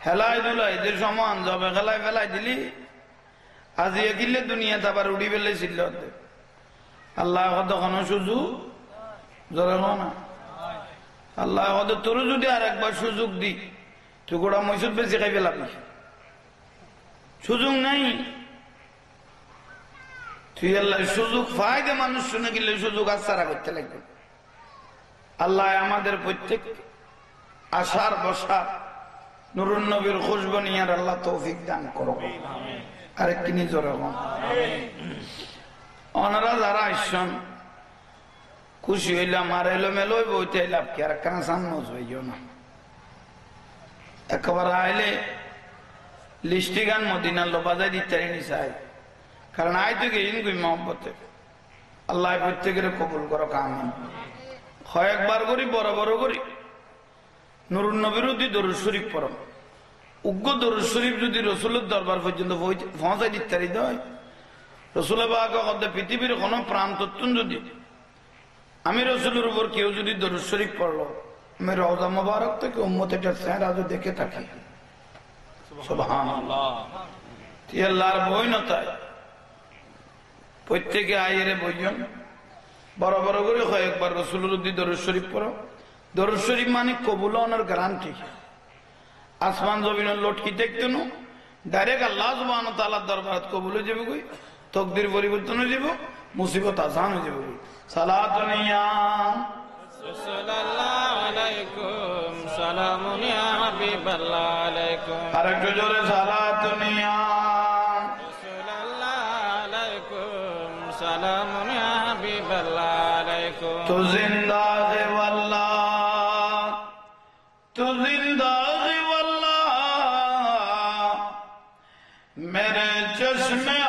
হেলাই দুলাই যে সমান যাবে খেলায় ফেলাই দিলি আজিয়ে কিনলে দুনিয়াতে আবার উড়ি ফেলেছিল আল্লাহ তখন সুযোগ জোরে না আল্লাহ তোর যদি আর একবার সুযোগ দি তুই গোড়া মসুদ বেশি খাই পেলাবি সুযোগ নাই তুই আল্লাহ সুযোগ ফায়দা মানুষ শুনে গেলে সুযোগ আশারা করতে লাগবে আল্লাহ আমাদের প্রত্যেক আশার বসা নুরুন নবীর খুশবু নিয়ে আল্লাহ তৌফিক দান করো আরেকটি নিজের ওনারা যারা আসছেন খুশি হইলাম আর এলোমেলো বইতে এলাম কি আর কাঁচান মজ হইও না একেবারে আইলে লিস্টি গান মদিনার লো বাজাই দিতে চাই কারণ আয় থেকে ইনগুই মহব্বতে আল্লাহ প্রত্যেকের কবুল করো কামিন কয়েকবার করি বড় বড় করি নুরুন নবীর দরুদ শরীফ পড়ো উগ্র দরুদ শরীফ যদি রসুলের দরবার পর্যন্ত পৌঁছাই দিতে হয় রসুলের বাগে পৃথিবীর কোন প্রান্ত যদি আমি রসুলের উপর কেউ যদি দরুদ শরীফ পড়লো আমি রওজা মোবারক থেকে উম্মতের চেহারা দেখে থাকি সুবহানাল্লাহ আল্লাহর বইনতায় প্রত্যেকে আইরে বইজন বড় বড় করে কয়েকবার রসুলের উদ্দি দরুদ শরীফ পড়ো দরুদ শরীফ মানে কবুল হওয়ার গ্যারান্টি আসমান জমিনের লটকি দেখতে নো ডাইরেক্ট আল্লাহ সুবহানাহু ওয়া তাআলার দরবারত কবুল হয়ে যাবে কই তকদির পরিবর্তন হয়ে যাবে মুসিবত আসান হয়ে যাবে সালাতুন ইয়া সাল্লাল্লাহু আলাইকুম সালামুন ইয়া হাবিবাল্লাহ আলাইকুম আরেকটু জোরে সালাতুন ইয়া সাল্লাল্লাহু আলাইকুম সালামুন ইয়া হাবিবাল্লাহ আলাইকুম তু জিন্দা হে ওয়াল্লাহ তু জিন্দা হে ওয়াল্লাহ মেরে চশমে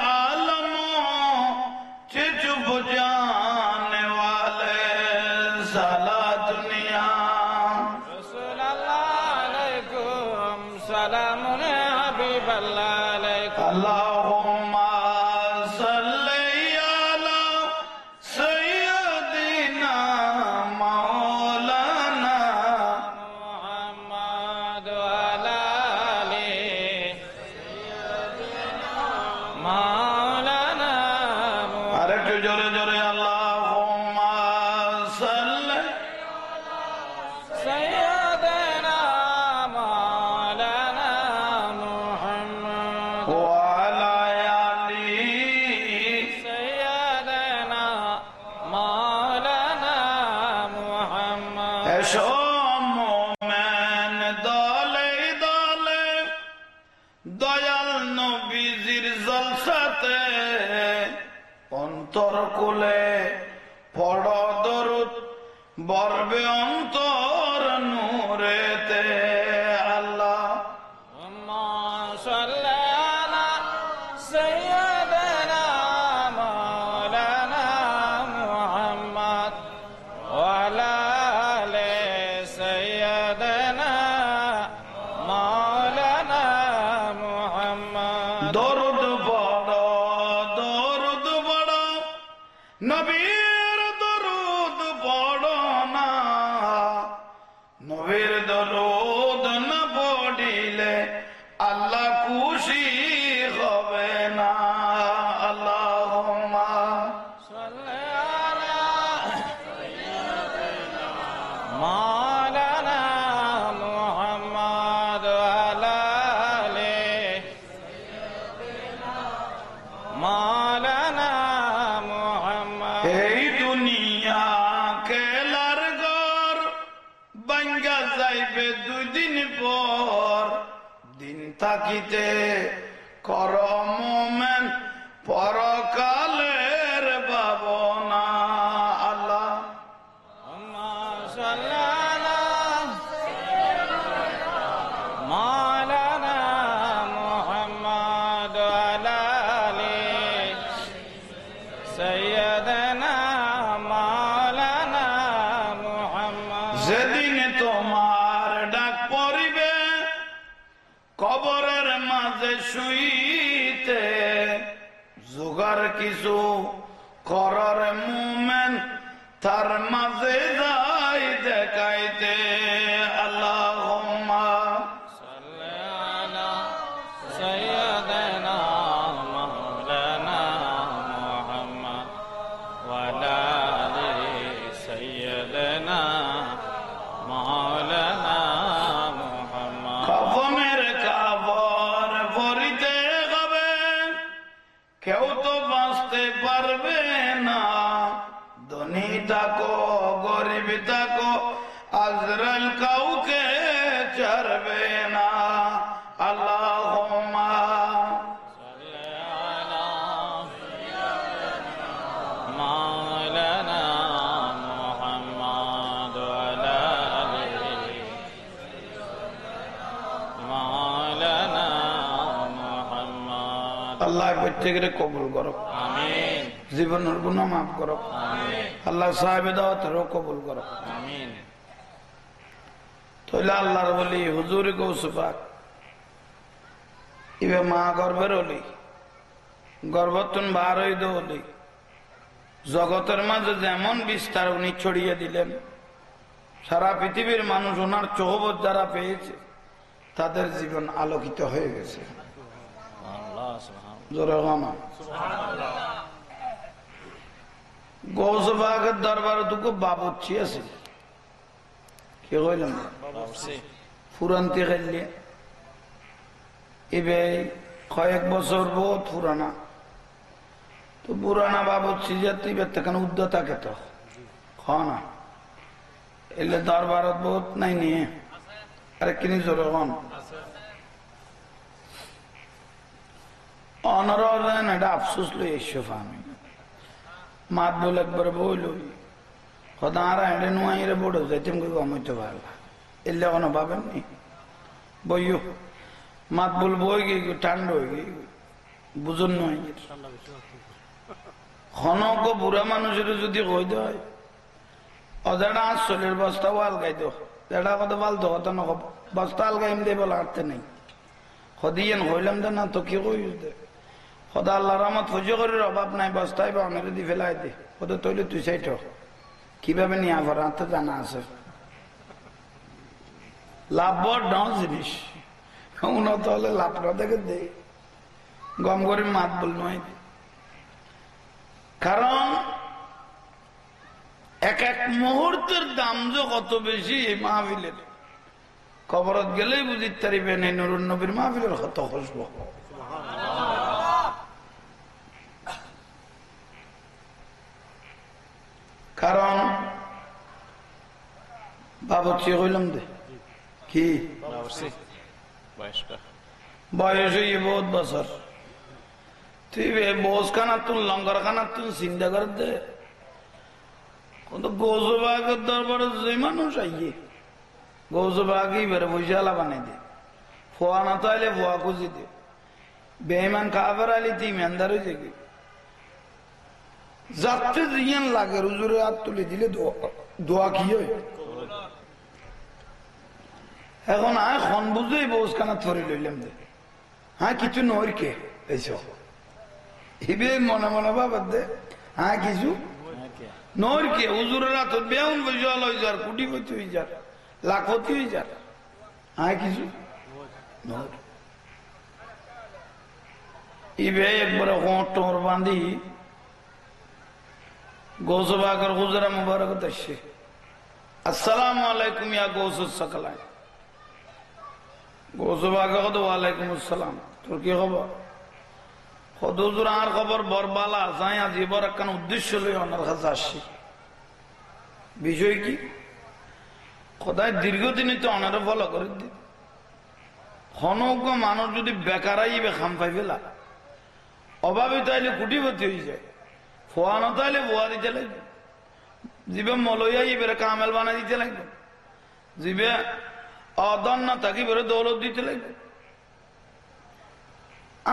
কোলে পড় দরুদ বরবে অন্তর নূরেতে আল্লাহ সাল্লি আলা সাইয়্যিদিনা মাওলানা মুহাম্মদ ওয়া আলা আলি সাইয়্যিদিনা মাওলানা মুহাম্মদ দরুদ নবীর দরুদ পড়ো না নবীর দরুদ না পড়িলে আল্লাহ খুশি হবে না আল্লাহুম্মা সাল্লি আলা সাইয়্যিদিনা মাওলানা মুহাম্মদ ওয়া আলা আলি সাইয়্যিদিনা মাওলানা এই দুনিয়া খেলার ঘর ভাঙ্গা যাইবে দুই দিন পর দিন থাকিতে কর মোমেন পরকালের ভাবনা আল্লাহ মাওলানা মুহাম্মদ আলা আলি সাইয়্যিদিনা মাওলানা মুহাম্মদ যেদিন তোমার ডাক পড়িবে কবরের মাঝে শুইতে জোগাড় কিছু করার মুমেন তার মাঝে যাই দেখাইতে আল্লাহুম্মা সাল্লি থাকো গরিব থাকো আজরাইল কাউকে ছাড়বে না আল্লাহুম্মা আল্লাহ প্রত্যেকের কবুল করো আমিন জীবনের গুনাহ মাফ করো আমিন আল্লাহ সাহেব দাওয়াতেরও কবুল করো আমিন তাহলে আল্লাহর বলি হুজুর গৌস পাক ইবে মা গর্ভের হলি গর্ভতুন বার হইদ হলি জগতের মাঝে যেমন বিস্তার উনি ছড়িয়ে দিলেন সারা পৃথিবীর মানুষ ওনার চৌবত যারা পেয়েছে তাদের জীবন আলোকিত হয়ে গেছে গৌস পাকের দরবারে দুটো বাবুচ্ছি আছে কি কইলাম ফুরান্তি খেললে এবে কয়েক বছর বহুত পুরানা তো পুরানা বাবুচ্ছি যে তুই বেতখান উদ্যত থাকে তো খানা এলে দরবারত বহুত নাই নিয়ে আরে কিনি জোর হন অনরেন এটা আফসোস লই এসো আমি মাত বলে একবার বইল খদারা এডে নুয়াইরে বড় যাইতেম কই গমইতে পারলা এলে কোনো ভাবেন নি বইও মাত বল বই গই ঠান্ডা হয়ে গই বুঝুন নয় খনক বুড়া মানুষের যদি কই দেয় অজানা আসলের বস্তাও আলগাই দো এটা কথা বলতো হতো না বস্তা আলগাইম দে বলে আটতে নেই খদিয়েন হইলাম দে না তো কি কই দে খদা আল্লাহ রহমত ফজরের অভাব নাই বস্তায় বা অনেক দি ফেলাই দে ওদের তৈলে তুই সাইট কিভাবে নিয়ে আবার তো জানা আছে লাভ বড় ডাউন জিনিস উন্নত হলে লাভটা দেখে দে গম করে মাত বল নয় কারণ এক এক মুহূর্তের দাম যে কত বেশি এই মাহফিলের কবরত গেলেই বুঝিতে পারিবেন এই নুরুন নবীর মাহফিলের কত খুশব কারণ বাবুচি হইলাম দে কি বয়স হয়ে বহুত বছর তুই বোস খানা তুন লঙ্গর খানা তুন চিন্তা কর দে গৌসবাগের দরবারে যে মানুষ আইয়ে গৌসবাগ বেড়ে বৈশালা বানাই দে ফোয়া না তো আইলে ফোয়া খুঁজি দে বেইমান কাফের আইলে তুই ইমানদার হয়ে যাবি যাতে জিয়ান লাগে হুজুরে হাত তুলে দিলে দোয়া কি হয় এখন আয় খন বুঝে বউস খানা ধরে লইলাম দে হ্যাঁ কিছু নয় কে এইসব হিবে মনে মনে বাবার দে হ্যাঁ কিছু নয় কে হুজুরের হাত বেউন বৈশাল হয়ে যার কোটিপতি হয়ে যার লাখপতি হয়ে যার হ্যাঁ কিছু ইবে একবারে হোঁট টোর বাঁধি গৌসবাগর হুজুরা মুবারক আসছে আসসালামু আলাইকুম ইয়া গৌসুস সকলাই গৌসবাগ ওয়ালাইকুম আসসালাম তোর কি খবর হুজুর আর খবর বরবালা যাই আজ এবার একখান উদ্দেশ্য লই ওনার কাছে আসছি বিষয় কি খোদায় দীর্ঘদিনে তো অনারে ফলো করে দি খনক মানুষ যদি বেকারাইবে খাম পাই ফেলা অভাবে তাইলে কুটিপতি হয়ে যায় ফোয়ানো তাইলে ফোয়া দিতে লাগবে জিবে মলইয়া এবারে কামেল বানাই দিতে লাগবে জিবে অদন না থাকি বেরো দৌলত দিতে লাগবে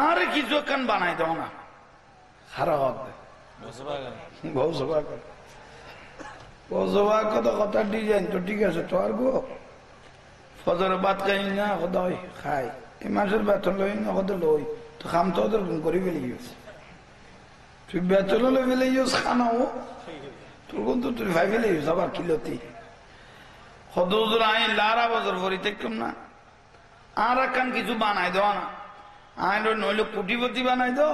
আর কিছু একখান বানাই দাও না সারা হবে কথা ডিজাইন তো ঠিক আছে তো আর গো ফজর ভাত খাই না সদায় খাই এই মাসের বেতন লই না সদায় লই তো খাম তো ওদের গুণ করে ফেলে গেছে তুই বেতন লই ফেলে গেছ খানাও তোর কোন তো তুই ভাই ফেলে গেছ আবার কিলোতি সদুজুর আই লারা বছর ভরি দেখতাম না আর একখান কিছু বানাই দেওয়া না আইন নইলে কুটিপতি বানাই দো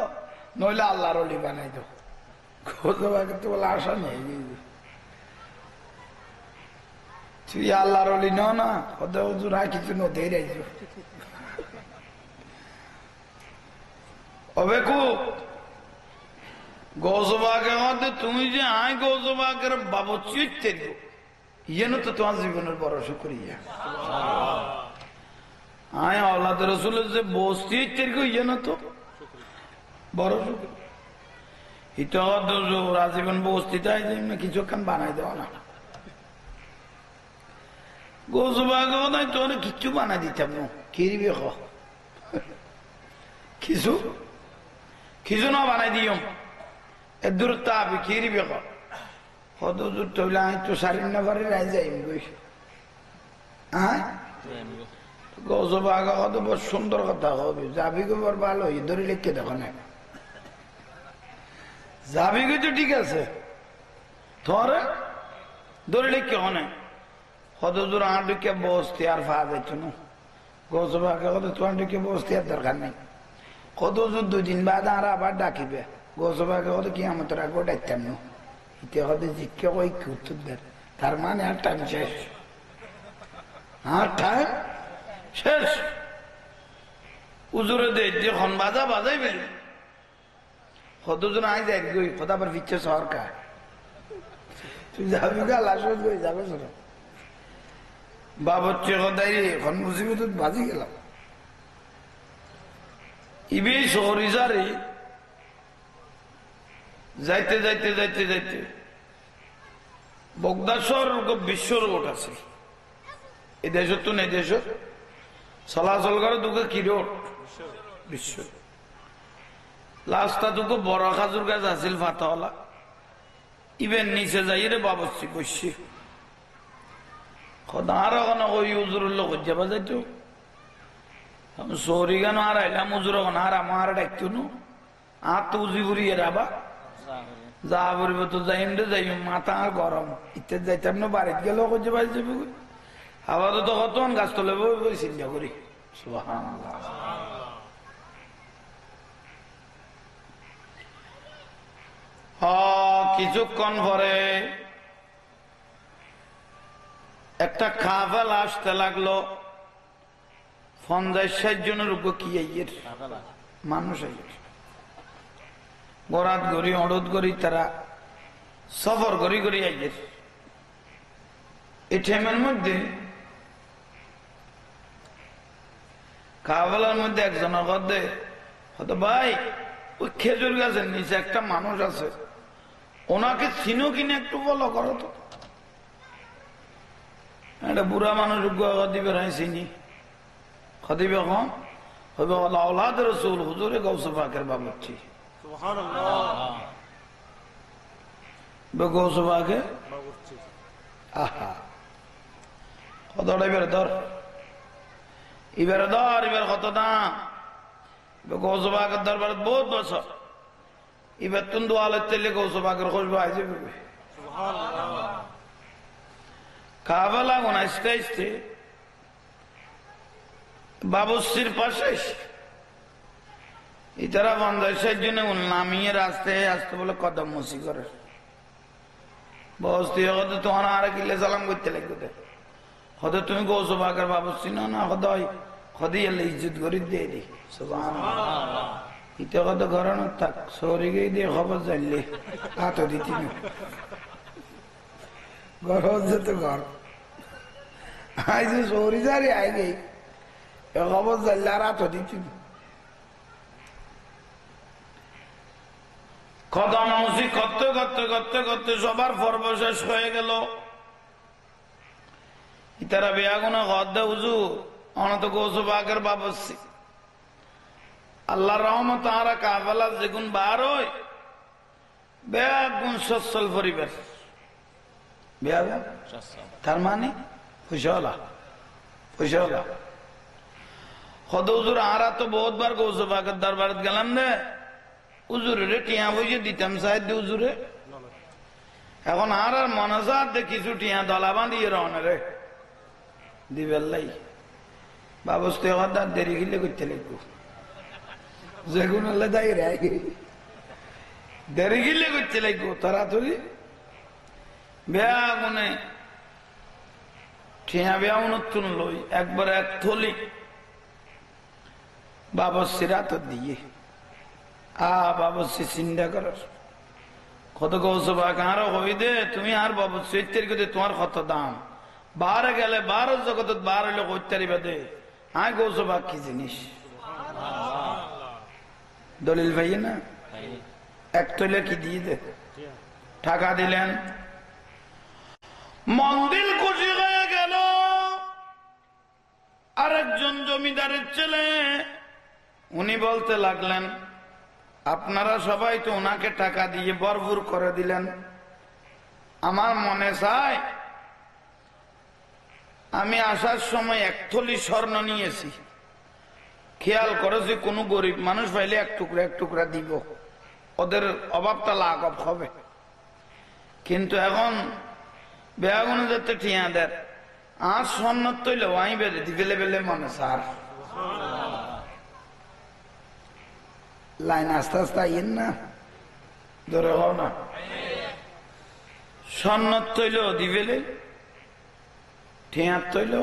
নইলে আল্লাহর অলি বানাই দো খোঁজবাকে তো বলে আশা নেই তুই আল্লাহর অলি ন না ওদের হুজুর আর কিছু নতেই রাইছো অবেকু গৌসবাকে মধ্যে তুমি যে আয় গৌসবাকের বাবদ চিত্তে ইয়েন তো তোমার জীবনের বড় শুকরিয়া আয় আওলাদ রসুলের যে বস্তি ইয়েন তো বড় শুকরিয়া ইতো রাজীবন বস্তিতে কিছু কান বানাই দেওয়া না গৌসবাকে মধ্যে তোর কিচ্ছু বানাই দিতাম না কিরবি কিছু কিছু না বানাই দিও দূর তাবি কিরি বেক কত দূর তৈলে আমি তো সারিন না পারে রাই যাই হ্যাঁ গৌসবা আগা কত বড় সুন্দর কথা হবে যাবি গো বড় ভালো ধরে লিখে দেখো না যাবি গো তো ঠিক আছে তোর ধরে লিখে হনে কত দূর আঁটুকে বসতে আর ফা যাইতো না গৌসবা আগা কত তোমার ঢুকে বসতে আর দরকার নেই কত দূর 2 দিন বাদ আর আবার ডাকিবে গৌসবাকে হতো কি আমার তোর আগে ডাকতাম না ইতে হতে জিজ্ঞা কই কি উত্তর দেন তার মানে আর টাইম শেষ আর টাইম শেষ উজুরে দে যখন বাজাই বেল কতজন আই যাই গই কথা আবার পিচ্ছে সরকার তুই যাবি গা লাশ গই যাবে শোনো বাবচ্চে কথাই এখন মুসিবত বাজি গেলাম ইবে শহরিজারে যাইতে যাইতে যাইতে যাইতে বগদাসর বিশ্ব রোড আছে এই দেশ তো নেই দেশ চলাচল করে তোকে কি রোড বিশ্ব লাস্টটা তোকে বড় খাজুর গাছ আছিল ফাতাওয়ালা ইভেন নিচে যাই রে বাবসি বসছি আর ওখানে ওই উজুরের লোক যাবা যাইতো সৌরি গান আর আইলাম উজুর ওখানে আর আমার ডাকতো নু আর তো উজি ঘুরিয়ে রাবা যা বলবো তো যাইম রে যাই মাথা আর গরম ইত্যাদি যাইতাম না বাড়িতে গেলেও করছে বাড়ি যাবে আবার তো কত গাছ তোলে চিন্তা করি কিছুক্ষণ পরে একটা কাফেল আসতে লাগলো 50-60 জনের উপর কি আইয়ের মানুষ আইয়ের বরাত করি অনুরোধ করি তারা সফর করি করি আইয়ের এই টাইমের মধ্যে কাফেলার মধ্যে একজনের মধ্যে হয়তো ভাই ওই খেজুর গাছের নিচে একটা মানুষ আছে ওনাকে চিনো কিনে একটু বলো করো তো একটা বুড়া মানুষ দিবে চিনি খদিবে কম হইবে আওলাদ রাসূল হুজুরে গাউসে পাকের বাবুর্চি সুবহানাল্লাহ গাউসে পাকে আহা কতটা এবারে ধর এবার কত দাম গাউসে পাকের দরবার বহুত বছর এবার তুন দোয়ালে তেলে গাউসে পাকের খুশবু আইছে সুবহানাল্লাহ কাবালা গুন আস্তে আস্তে বাবুসির পাশে ইতারা 50-60 জনে নামিয়ে রাস্তায় আসতে বলে কদম মুসি করে বসতি হতে তোমার আর কিলে সালাম করতে লাগবে হতে তুমি গৌসে পাকের বাবুসি না হদয় হদি এলে ইজ্জত করি দিয়ে দি সুবহানাল্লাহ ইতে কত ঘরণ থাক সরি গিয়ে দিয়ে খবর জানলে হাত দিতি না ঘর যেতে ঘর আজ সরি যারে আই গই খবর জানলে আর হাত দিতি না কদম মুসি করতে করতে করতে করতে সবার সর্বশেষ হয়ে গেল ইতারা বেয়াগুনা গদ্দা হুজুর অনত গৌসে পাকের বাবসি আল্লাহর রহমত তারা কাফেলা যেগুন বার হয় বেয়াগুন সচ্ছল পরিবেশ বেয়াগুন তার মানে পয়সাওয়ালা খদ হুজুর আরা তো বহুতবার গৌসে পাকের দরবার গেলাম রে উজুরে টিয়া বইয়ে দিতাম সাহেব উজুরে এখন আর মনাজাত দে কিছু টিয়া দলা বাঁধিয়ে রওনা রে দিবেল্লাই বাবস্তে হঠাৎ দেরি গিলে করতে লাগবো যেগুন হলে দায় রে দেরি গিলে করতে লাগবো তাড়াতাড়ি বেয়া গুনে টিয়া বেয়া উন্নতুন লই একবার এক থলি বাবস্তির হাত দিয়ে বাবস্তি চিন্তা করার কত গৌস পাক আরো হই দে তুমি আর বাবু চৈত্রের কে তোমার কত দাম বারে গেলে 12 জগত 12 লোক হইতারি বাদে আয় গৌস পাক কি জিনিস দলিল ভাই না এক তলে কি দিয়ে দে টাকা দিলেন মন্দির খুশি হয়ে গেল আরেকজন জমিদারের ছেলে উনি বলতে লাগলেন আপনারা সবাই তো ওনাকে টাকা দিয়ে ভরপুর করে দিলেন আমার মনে চায় আমি আসার সময় 1 থলি স্বর্ণ নিয়েছি খেয়াল করেছি কোন গরিব মানুষ পাইলে এক টুকরা দিব ওদের অভাবটা লাঘব হবে কিন্তু এখন বেয়াগুনে যাতে ঠিয়া দেয় আর স্বর্ণ তৈল ওয়াই বেলে দিবেলে বেলে মনে সার লাইন আস্তে আস্তে আইন না ধরে হও না স্বর্ণ তৈল দিবেলে ঠিয়ার তৈল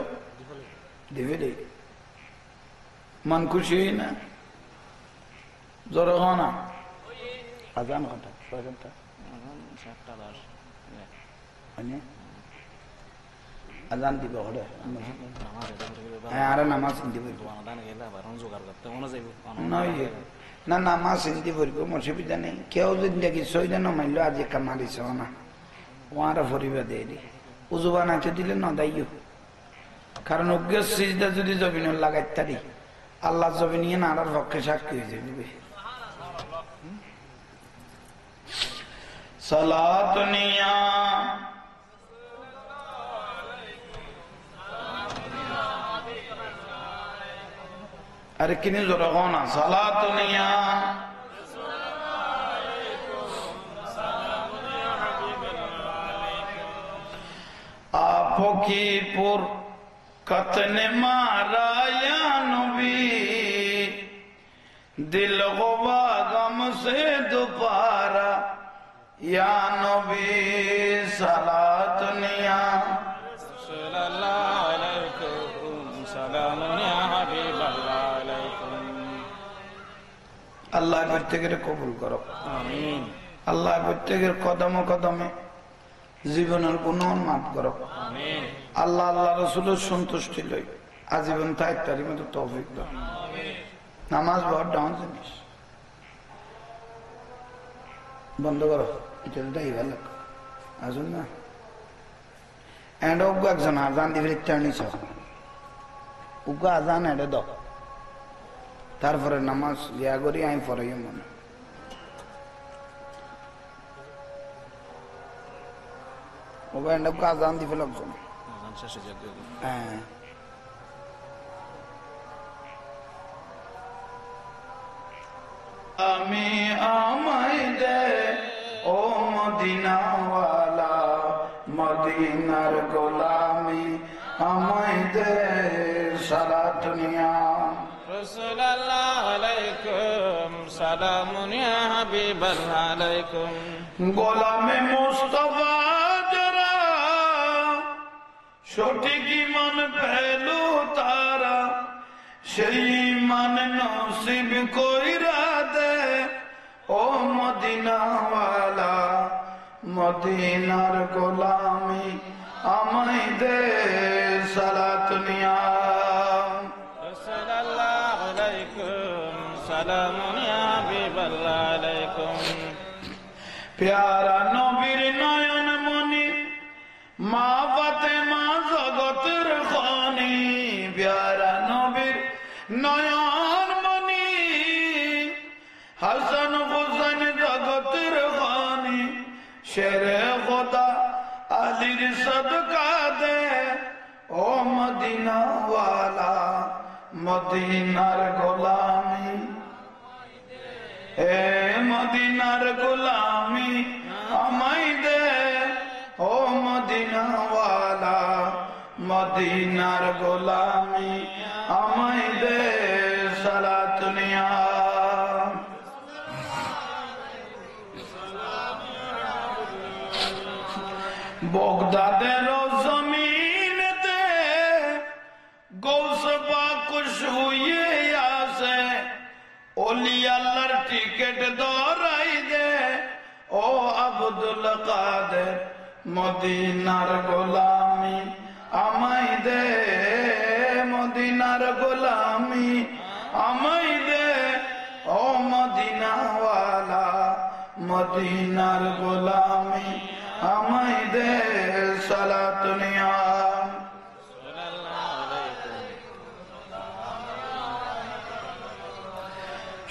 দিবেলে মন খুশি হই না জোরে হও না আজান কটা কয়টা আজান দিব হলে হ্যাঁ আরে নামাজ হিন্দি পড়ব না নামাজ হিন্দি পড়ব অসুবিধা নেই কেউ যদি দেখি সৈদানো মাইল আজ একা মারিস না ওরা ফরিবা দেয়নি উজুবা নাচে দিলে না দাইও কারণ অজ্ঞ সিজদা যদি জমিন লাগাই তারি আল্লাহ জমিন নিয়ে নাড়ার পক্ষে সাক্ষী হয়ে যাবে সালাত নিয়া अरे किने जोरा होना सलात निया आपो की पुर कतने मारा या नबी दिल गोवा गम से दोबारा या नबी सलात निया सल्लल्लाहु अलैकुम सलाम या हबीब अल्लाह আল্লাহ প্রত্যেকের কবুল করো আমিন আল্লাহ প্রত্যেকের কদমে কদমে জীবনের গুনাহ মাফ করো আমিন আল্লাহ আল্লাহ রাসূলের সন্তুষ্টি লই আজীবন তাইতারি মতো তৌফিক দাও আমিন নামাজ বড় ডাউন জিনিস বন্ধ করো এটা দাই ভালো আসুন না এন্ড ওগো একজন আজান দিবে টার্নিছ ওগো আজান এড়ে দাও তারপরে নামাজ ইয়া করি আমি পড়াই মনে মোবাইলটা আজান দিবে লাগছে হ্যাঁ আমি আমায় দে ও মদিনাওয়ালা মদিনার গোলামি আমায় দে সারা দুনিয়া Sallallahu alaykum, salamun ya habib alaykum. গোলামে Mustafa যারা সঠিক ঈমান পেলো তারা সেই ঈমান নসিব কইরা দে ও মদিনাওয়ালা মদিনার গোলামি আমায় দে সালাত নিয়া Salamun ya habib alaykum. প্যারা নবীর নয়ন মনি মা ফাতেমা জগতের খনি প্যারা নবীর নয়ন মনি হাসান হোসেন জগতের খনি শেরে খোদা আলীর সদকা দে ও মদিনা ওয়ালা মদিনার গোলামি এ মদিনার গোলামি আমায় দে ও মদিনা ওয়ালা মদিনার গোলামি আমায় দে সালাত নিয়া বগদাদের জমিনেতে গৌস পাক শুয়ে আছে ওলি আল্লাহর টিকেট ধরাই দে ও আব্দুল কাদের মদিনার গোলামি আমায় দে, মদিনার গোলামি আমায় দে, ও মদিনাওয়ালা মদিনার গোলামি আমায় দে। সালাত নিয়া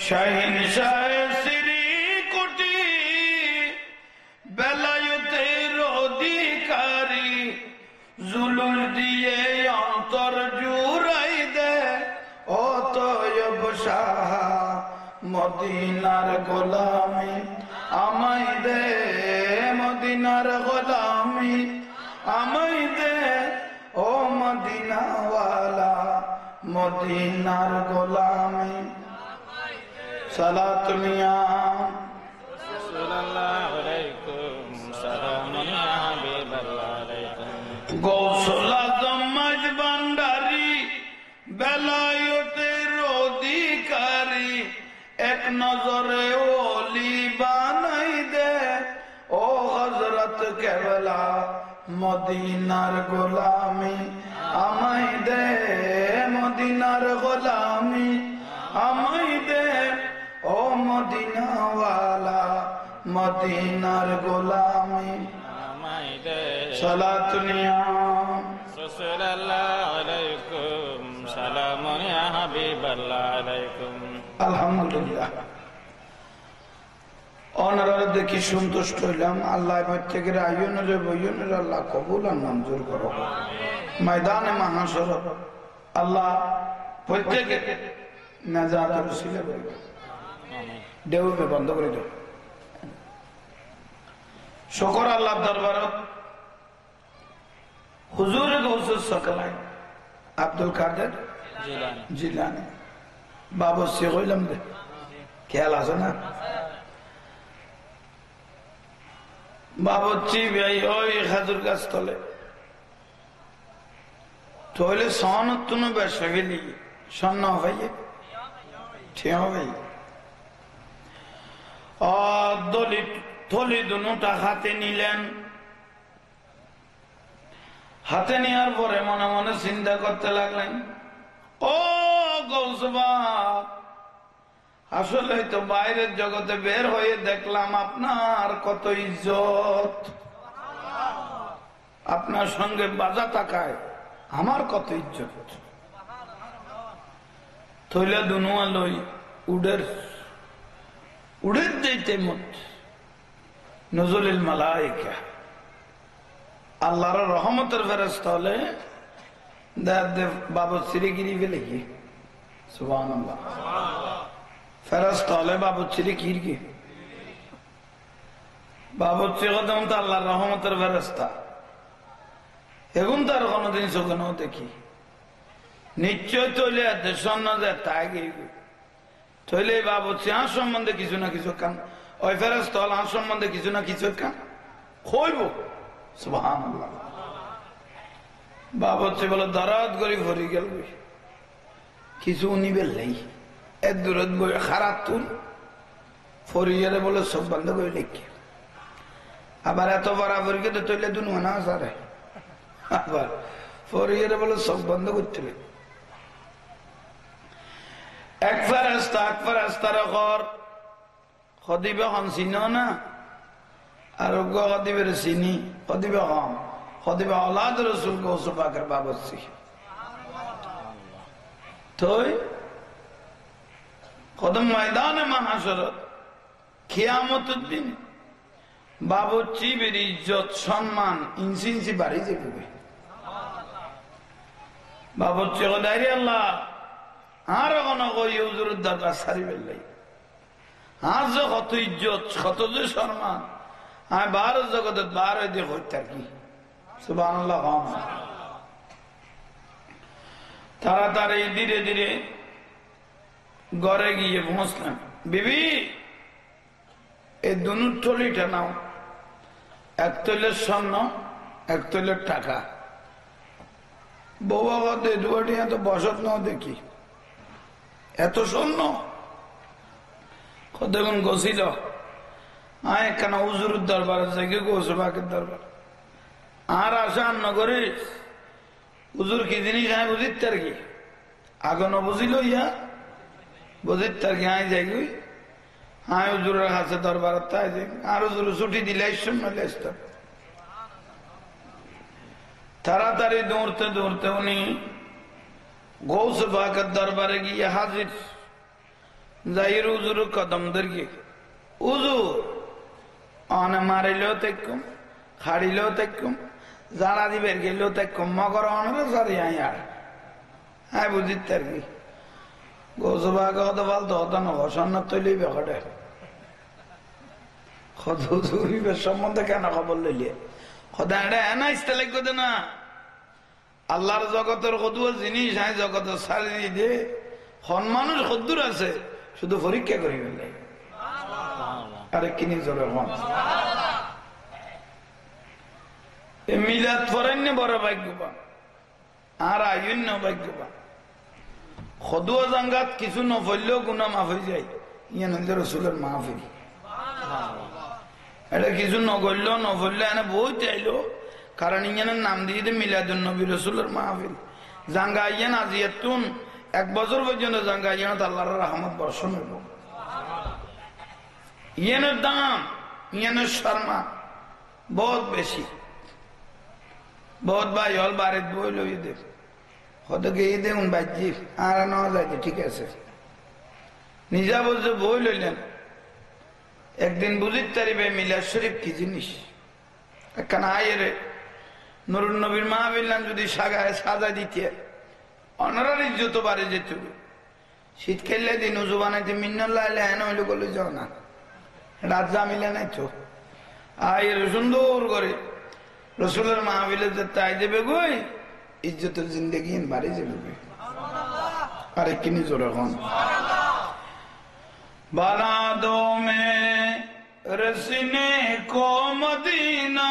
শাহিন শাহ শ্রী কোটি বেলায়েতের অধিকারী, জুলুম দিয়ে অন্তর জুড়াই দে, অতএব শাহ মদিনার গোলামি আমায় দে, মদিনার গোলামি আমায় দে, ও মদিনাওয়ালা মদিনার গোলামি। সালাত নিয়া সাল্লাল্লাহু আলাইকুম সালাম ইয়া হাবিবাল্লাহ আলাইকুম। গৌসুল আজম মাঝ ভান্ডারী বেলায়েতের অধিকারী, এক নজরে ওলি বানাই দে, ও হযরত কেবলা মদিনার গোলামি আমায় দে, মদিনার গোলামি আমায় দে, ও মদিনাওয়ালা মদিনার গোলামি আমায় দে। সালাত নিয়া সাল্লাল্লাহু আলাইকুম সালাম ইয়া হাবিবাল্লাহ আলাইকুম। আলহামদুলিল্লাহ, অনারার দেখি সন্তুষ্ট হইলাম। আল্লাহ প্রত্যেকের আয়নের বইনের আল্লাহ কবুল আর মঞ্জুর করো। ময়দানে মাহাশর আল্লাহ প্রত্যেকে নাজাতের উসিলা করবে। দেউবে বন্ধ করে দাও। শুকর আল্লাহ দরবারত হুজুর গৌসুল সকলাই আব্দুল কাদের জিলানী বাবু সে কইলাম দে, খেয়াল আছে না? বাবুচি ভাই ওই খাজুর গাছ তলে তলে সনতুন বেসে গেলি সন্ন ভাইয়ে ঠিক ভাই দলিত থলি দুটা হাতে নিলেন। হাতে নেওয়ার পরে মনে মনে চিন্তা করতে লাগলেন, ও গৌসবা, আসলে তো বাইরের জগতে বের হয়ে দেখলাম আপনার কত ইজ্জত, আপনার সঙ্গে বাজা তাকায় আমার কত ইজ্জত। থইলে দুনুয়া লই উড়ের যেতে মত নজরুল মালাইকা আল্লাহর রহমতের ফেরেশতা হলে বাবু সিরিগিরি ফেলে কি সুবহানাল্লাহ, ফেরেশতা হলে বাবু সিরিগির কি বাবু চিরকদম তো আল্লাহর রহমতের ফেরেশতা। এখন তার কোনদিন চোখেও দেখি নিশ্চয় তৈলে সন্ন যে তাই তৈলে বাবু আর সম্বন্ধে কিছু না কিছু কান, ওই ফেরেশতা হল আর সম্বন্ধে কিছু না কিছু কান হইব। সুবহানাল্লাহ, বাবু বলে দরাদ করি ভরি গেল কিছু উনিবেল নেই, এর দূরত বই খারাপ তুল ফরিয়ারে বলে সব বন্ধ করে লিখে। আবার এত বরাবর কে তৈলে দুন না সারে, আবার ফরিয়ারে বলে সব বন্ধ করতে এক ফেরেশতার ঘর খদিবে হন চিন না, আর খদিবের চিনি খদিবে হন খদিবে আওলাদ রাসূল গৌস পাকের বাবুচি। তই কদম ময়দানে মাহাশরত কিয়ামতের দিন বাবুচি বের ইজ্জত সম্মান ইঞ্চি ইঞ্চি বাড়ি যাবে। বাবুচি দাঁড়ি আল্লাহ আর কোনো কই হুজুরের দরবার সারি বেলাই আর যে কত ইজ্জত কত যে সম্মান আমি ভারত জগতের বার দিয়ে হইতে কি সুবহানাল্লাহ। তাড়াতাড়ি ধীরে ধীরে ঘরে গিয়ে পৌঁছলাম। বিবি এই দুনুর থলিটা নাও, এক তৈলের স্বর্ণ এক তৈলের টাকা। বউ বাবা দুয়াটি এত বসত নাও দেখি এত স্বর্ণ দেখুন গছিল আয় কেন হুজুরের দরবারে যাই গৌসে পাকের দরবার আর আশা নগরে হুজুর কি জিনিস আয় বুঝিত আর কি আগে ন বুঝিল ইয়া বুঝিত আর কি আয় যাই গই আয় হুজুরের কাছে দরবার তাই যাই আর হুজুর ছুটি দিলে নইলে আসতাম তাড়াতাড়ি দৌড়তে দৌড়তে উনি গৌসে পাকের দরবারে গিয়ে হাজির যাইর হুজুর কদম ধরিয়ে হুজুর অনে মারিলেও তেকুম খাড়িলেও তেকুম জাড়া দিবের গেলেও তেকুম মগর অনরে সারি আই আর হ্যাঁ বুঝিত আর কি গৌসে পাকে হত ফালতো হত না সন্ন্যত তৈলি বেখটে কত হুজুর সম্বন্ধে কেন খবর লইলে খোদা এটা এনা ইস্তে লাগবে না আল্লাহর জগতের কদুয়া জিনিস হ্যাঁ জগতের সারি দে হন মানুষ কদ্দুর আছে শুধু পরীক্ষা করি ফেলে আরে কিনি জোরে হন মিলাদ ফরেন বড় ভাগ্যবান আর আইন ভাগ্যবান খদুয়া জাঙ্গাত কিছু নফললেও গুণা মাফ হয়ে যায় ইয়ে নইলে রসুলের মাহফিল এটা কিছু নগরলেও নফললে এনে বহুত চাইলো কারণ ইয়ানের নাম দিয়ে দে মিলাদুন নবী রসুলের মাহফিল জাঙ্গা ইয়ান আজিয়াতুন 1 বছর পর্যন্ত জাঙ্গা ইয়ান আল্লাহর রহমত বর্ষণ হইব ইয়ানের দাম ইয়ানের শর্মা বহুত বেশি বহুত ভাই হল বাড়ির বই লই দে হয়তো গিয়ে দেখুন বাজি আর নেওয়া যায় ঠিক আছে নিজা বলছে বই লইলেন একদিন বুঝিত তারিবে মিলাদ শরীফ কি জিনিস একখানা আয়ের নুরুন নবীর মাহফিল যদি সাগায় সাজা দিতে অনারার ইজ্জত বাড়ে যেত শীত খেললে দিন উজু বানাইতে মিন্নাল্লাহ হেন হইলে গলে যাও না রাত জামিলে নাই তো আয়ের সুন্দর করে রসুলের মাহফিলে তাই দেবে গই ইজ্জতের জিন্দগি বাড়ি যাবে আরে কিনি জোর এখন বানা দো মে রসিনে কো মদিনা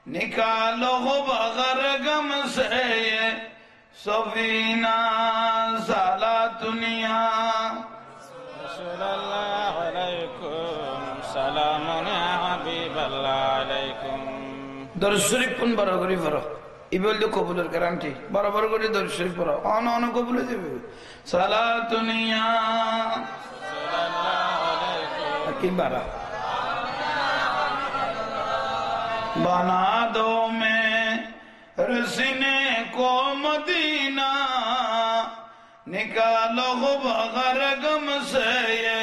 निकालो बगर गम से सफीना साला दुनिया रसूलुल्लाह अलैकुम सलामुन या हबीबल्लाह अलैकुम দরুদ শরীফ কোন বড় করে পড়ো ই বললে কবুলের গ্যারান্টি বরাবর করে দরুদ শরীফ পড়ো অন কবুল হয়ে যাবে সালাতুনিয়া रसूलुल्लाह अलैकुम কি বারা बना दो मैं रसीने को मदीना निकालो बगर गम से ये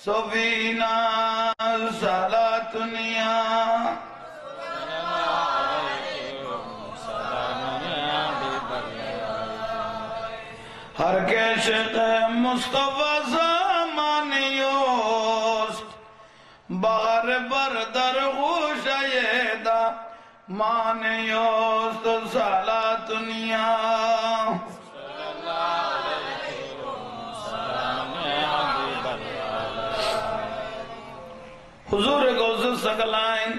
सफीना साला दुनिया हर के शिक मुस्तफा ज़मानियोस बगर बरदर खुशयदा मानियोस तो साला दुनिया हुजूर गौसुल सकलाइन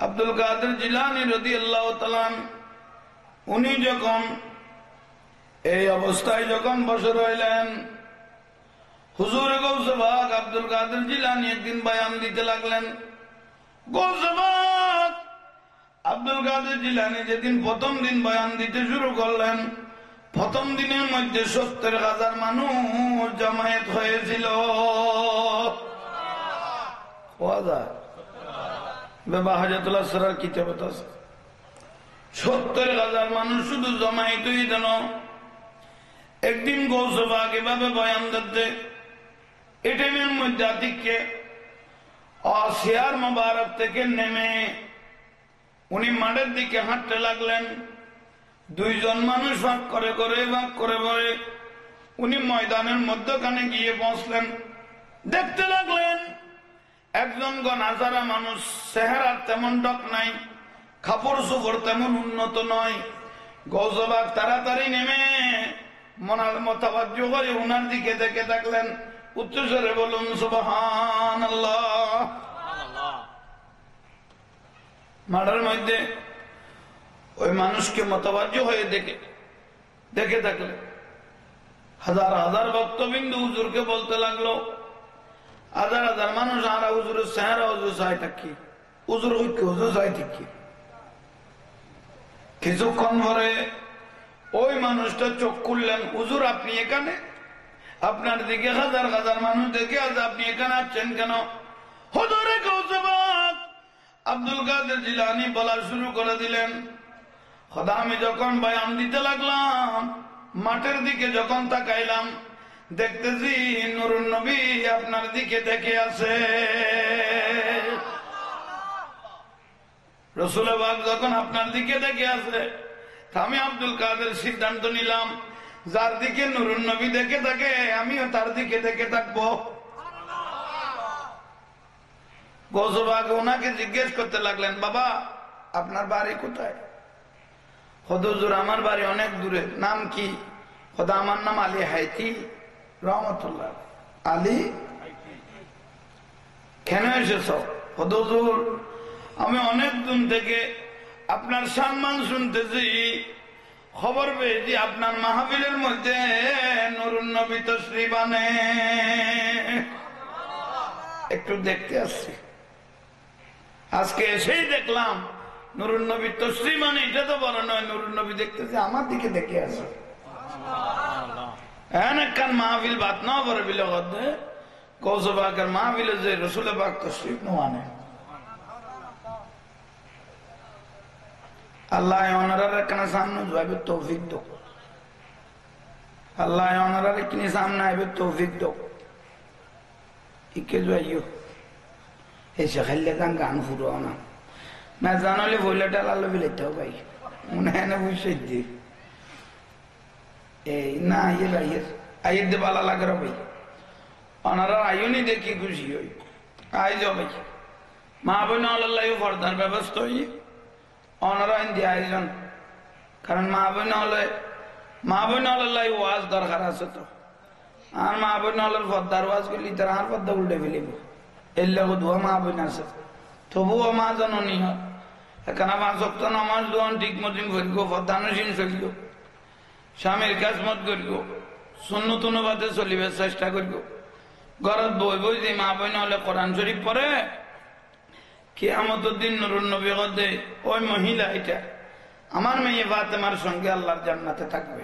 আব্দুল কাদের জিলানী রাদিয়াল্লাহু তাআলা উনি যখন এই অবস্থায় যখন বসে রইলেন হুজুর গৌসে পাক আব্দুল কাদের জিলানী একদিন বয়ান দিতে লাগলেন গৌসে পাক আব্দুল কাদের জিলানী যেদিন প্রথম দিন বয়ান দিতে শুরু করলেন প্রথম দিনের মধ্যে 70,000 মানুষ জমায়েত হয়েছিল হাজাতুল্লাহ সরার কিতাবত আছে 70,000 মানুষ শুধু জমায়েত হয়ে যেন একদিন গৌসে পাক এভাবে বয়ান দিতে এটিএমের মধ্যে আতিককে আসিয়ার মোবারক থেকে নেমে উনি মাঠের দিকে হাঁটতে লাগলেন 2 জন মানুষ ভাগ করে করে উনি ময়দানের মধ্যখানে গিয়ে বসলেন দেখতে লাগলেন একজন গণাজারা মানুষ চেহারার তেমন ডক নাই কাপড় চোপড় তেমন উন্নত নয় গৌসে পাক তাড়াতাড়ি নেমে মনার মোতাবাজ্য করে উনার দিকে দেখে থাকলেন উচ্চস্বরে বলুন সুবহানাল্লাহ মাঠের মধ্যে ওই মানুষকে মোতাবাজ্য হয়ে দেখে থাকলেন হাজার হাজার ভক্তবিন্দু হুজুরকে বলতে লাগলো হাজার হাজার মানুষ আর হুজুরের চেহারা হুজুর চাই থাকি হুজুর ঐক্য হুজুর চাই থাকি কিছুক্ষণ পরে ওই মানুষটা চোখ খুললেন, হুজুর আপনি এখানে? আপনার দিকে হাজার হাজার মানুষ দেখে আজ আপনি এখানে আসছেন কেন? হুজুরে গৌসে পাক আব্দুল কাদের জিলানী বলা শুরু করে দিলেন, খোদা আমি যখন বয়ান দিতে লাগলাম মাঠের দিকে যখন তাকাইলাম দেখতেছি নুরুন নবী আপনার দিকে দেখে আছে। রসুল পাক যখন আপনার দিকে দেখে আছে আমি আব্দুল কাদের সিদ্ধান্ত নিলাম যার দিকে নুরুন নবী দেখে থাকে আমিও তার দিকে দেখে থাকবো। গৌসে পাক ওনাকে জিজ্ঞেস করতে লাগলেন, বাবা আপনার বাড়ি কোথায়? হুজুর আমার বাড়ি অনেক দূরে। নাম কি? খোদা আমার নাম আলী হাইতি রহমতুল্লাহ। আলী কেন এসেছ? হুজুর আমি অনেক দূর থেকে আপনার সম্মান শুনতেছি, খবর পেয়েছি আপনার মাহফিলের মধ্যে নুরুন নবী তশরিফ আনে, একটু দেখতে আসছি। আজকে এসেই দেখলাম নুরুন নবী তশরিফ আনে, এটা তো বড় নয়, নুরুন নবী দেখতেছে আমার দিকে দেখে আছে। একখান মাহফিল বাত না করে বিলে গৌসে পাকের মাহফিলে যে রসুল পাক তশরিফ নো আনে। আল্লাহ ওনার একখানা সামনে যাবে তৌফিক দো, আল্লাহ ওনার একখানি সামনে আইবে তৌফিক দো। ইকে যাইও এসে খাইলে গান গান ফুরো না না জানালে বইলে ডালালো বিলাইতেও ভাই মনে হয় না বুঝে দি এই না আইয়ের আইয়ের আইয়ের দে ভালো লাগে রে ভাই, ওনারা আইনি দেখি খুশি হই। আই যাও ভাই, মা বোন আল্লাহ পর্দার ব্যবস্থা হই ওনারা দিয়ে আয়োজন, কারণ মা বোন আল্লাহ ওয়াজ দরকার আছে তো। আর মা বোন আল্লাহর পর্দার ওয়াজ করলি তারা আর পর্দা উল্টে ফেলিব, এর লোক ধোয়া মা বোন আছে তবুও মা জননী হয়। এখানে 5 ওয়াক্ত নামাজ দোয়ান ঠিক মতন করিব, পর্দানুসীন চলিব, স্বামীর কাজ মত করিব, সুন্নত অনুপাতে চলিবে চেষ্টা করিব। ঘরত বই বই যে মা বোন হলে কোরআন শরীফ পড়ে কিয়ামতের দিন নুরুন নবী কদে ওই মহিলা এটা আমার মেয়ে ফাতেমার সঙ্গে আল্লাহর জান্নাতে থাকবে।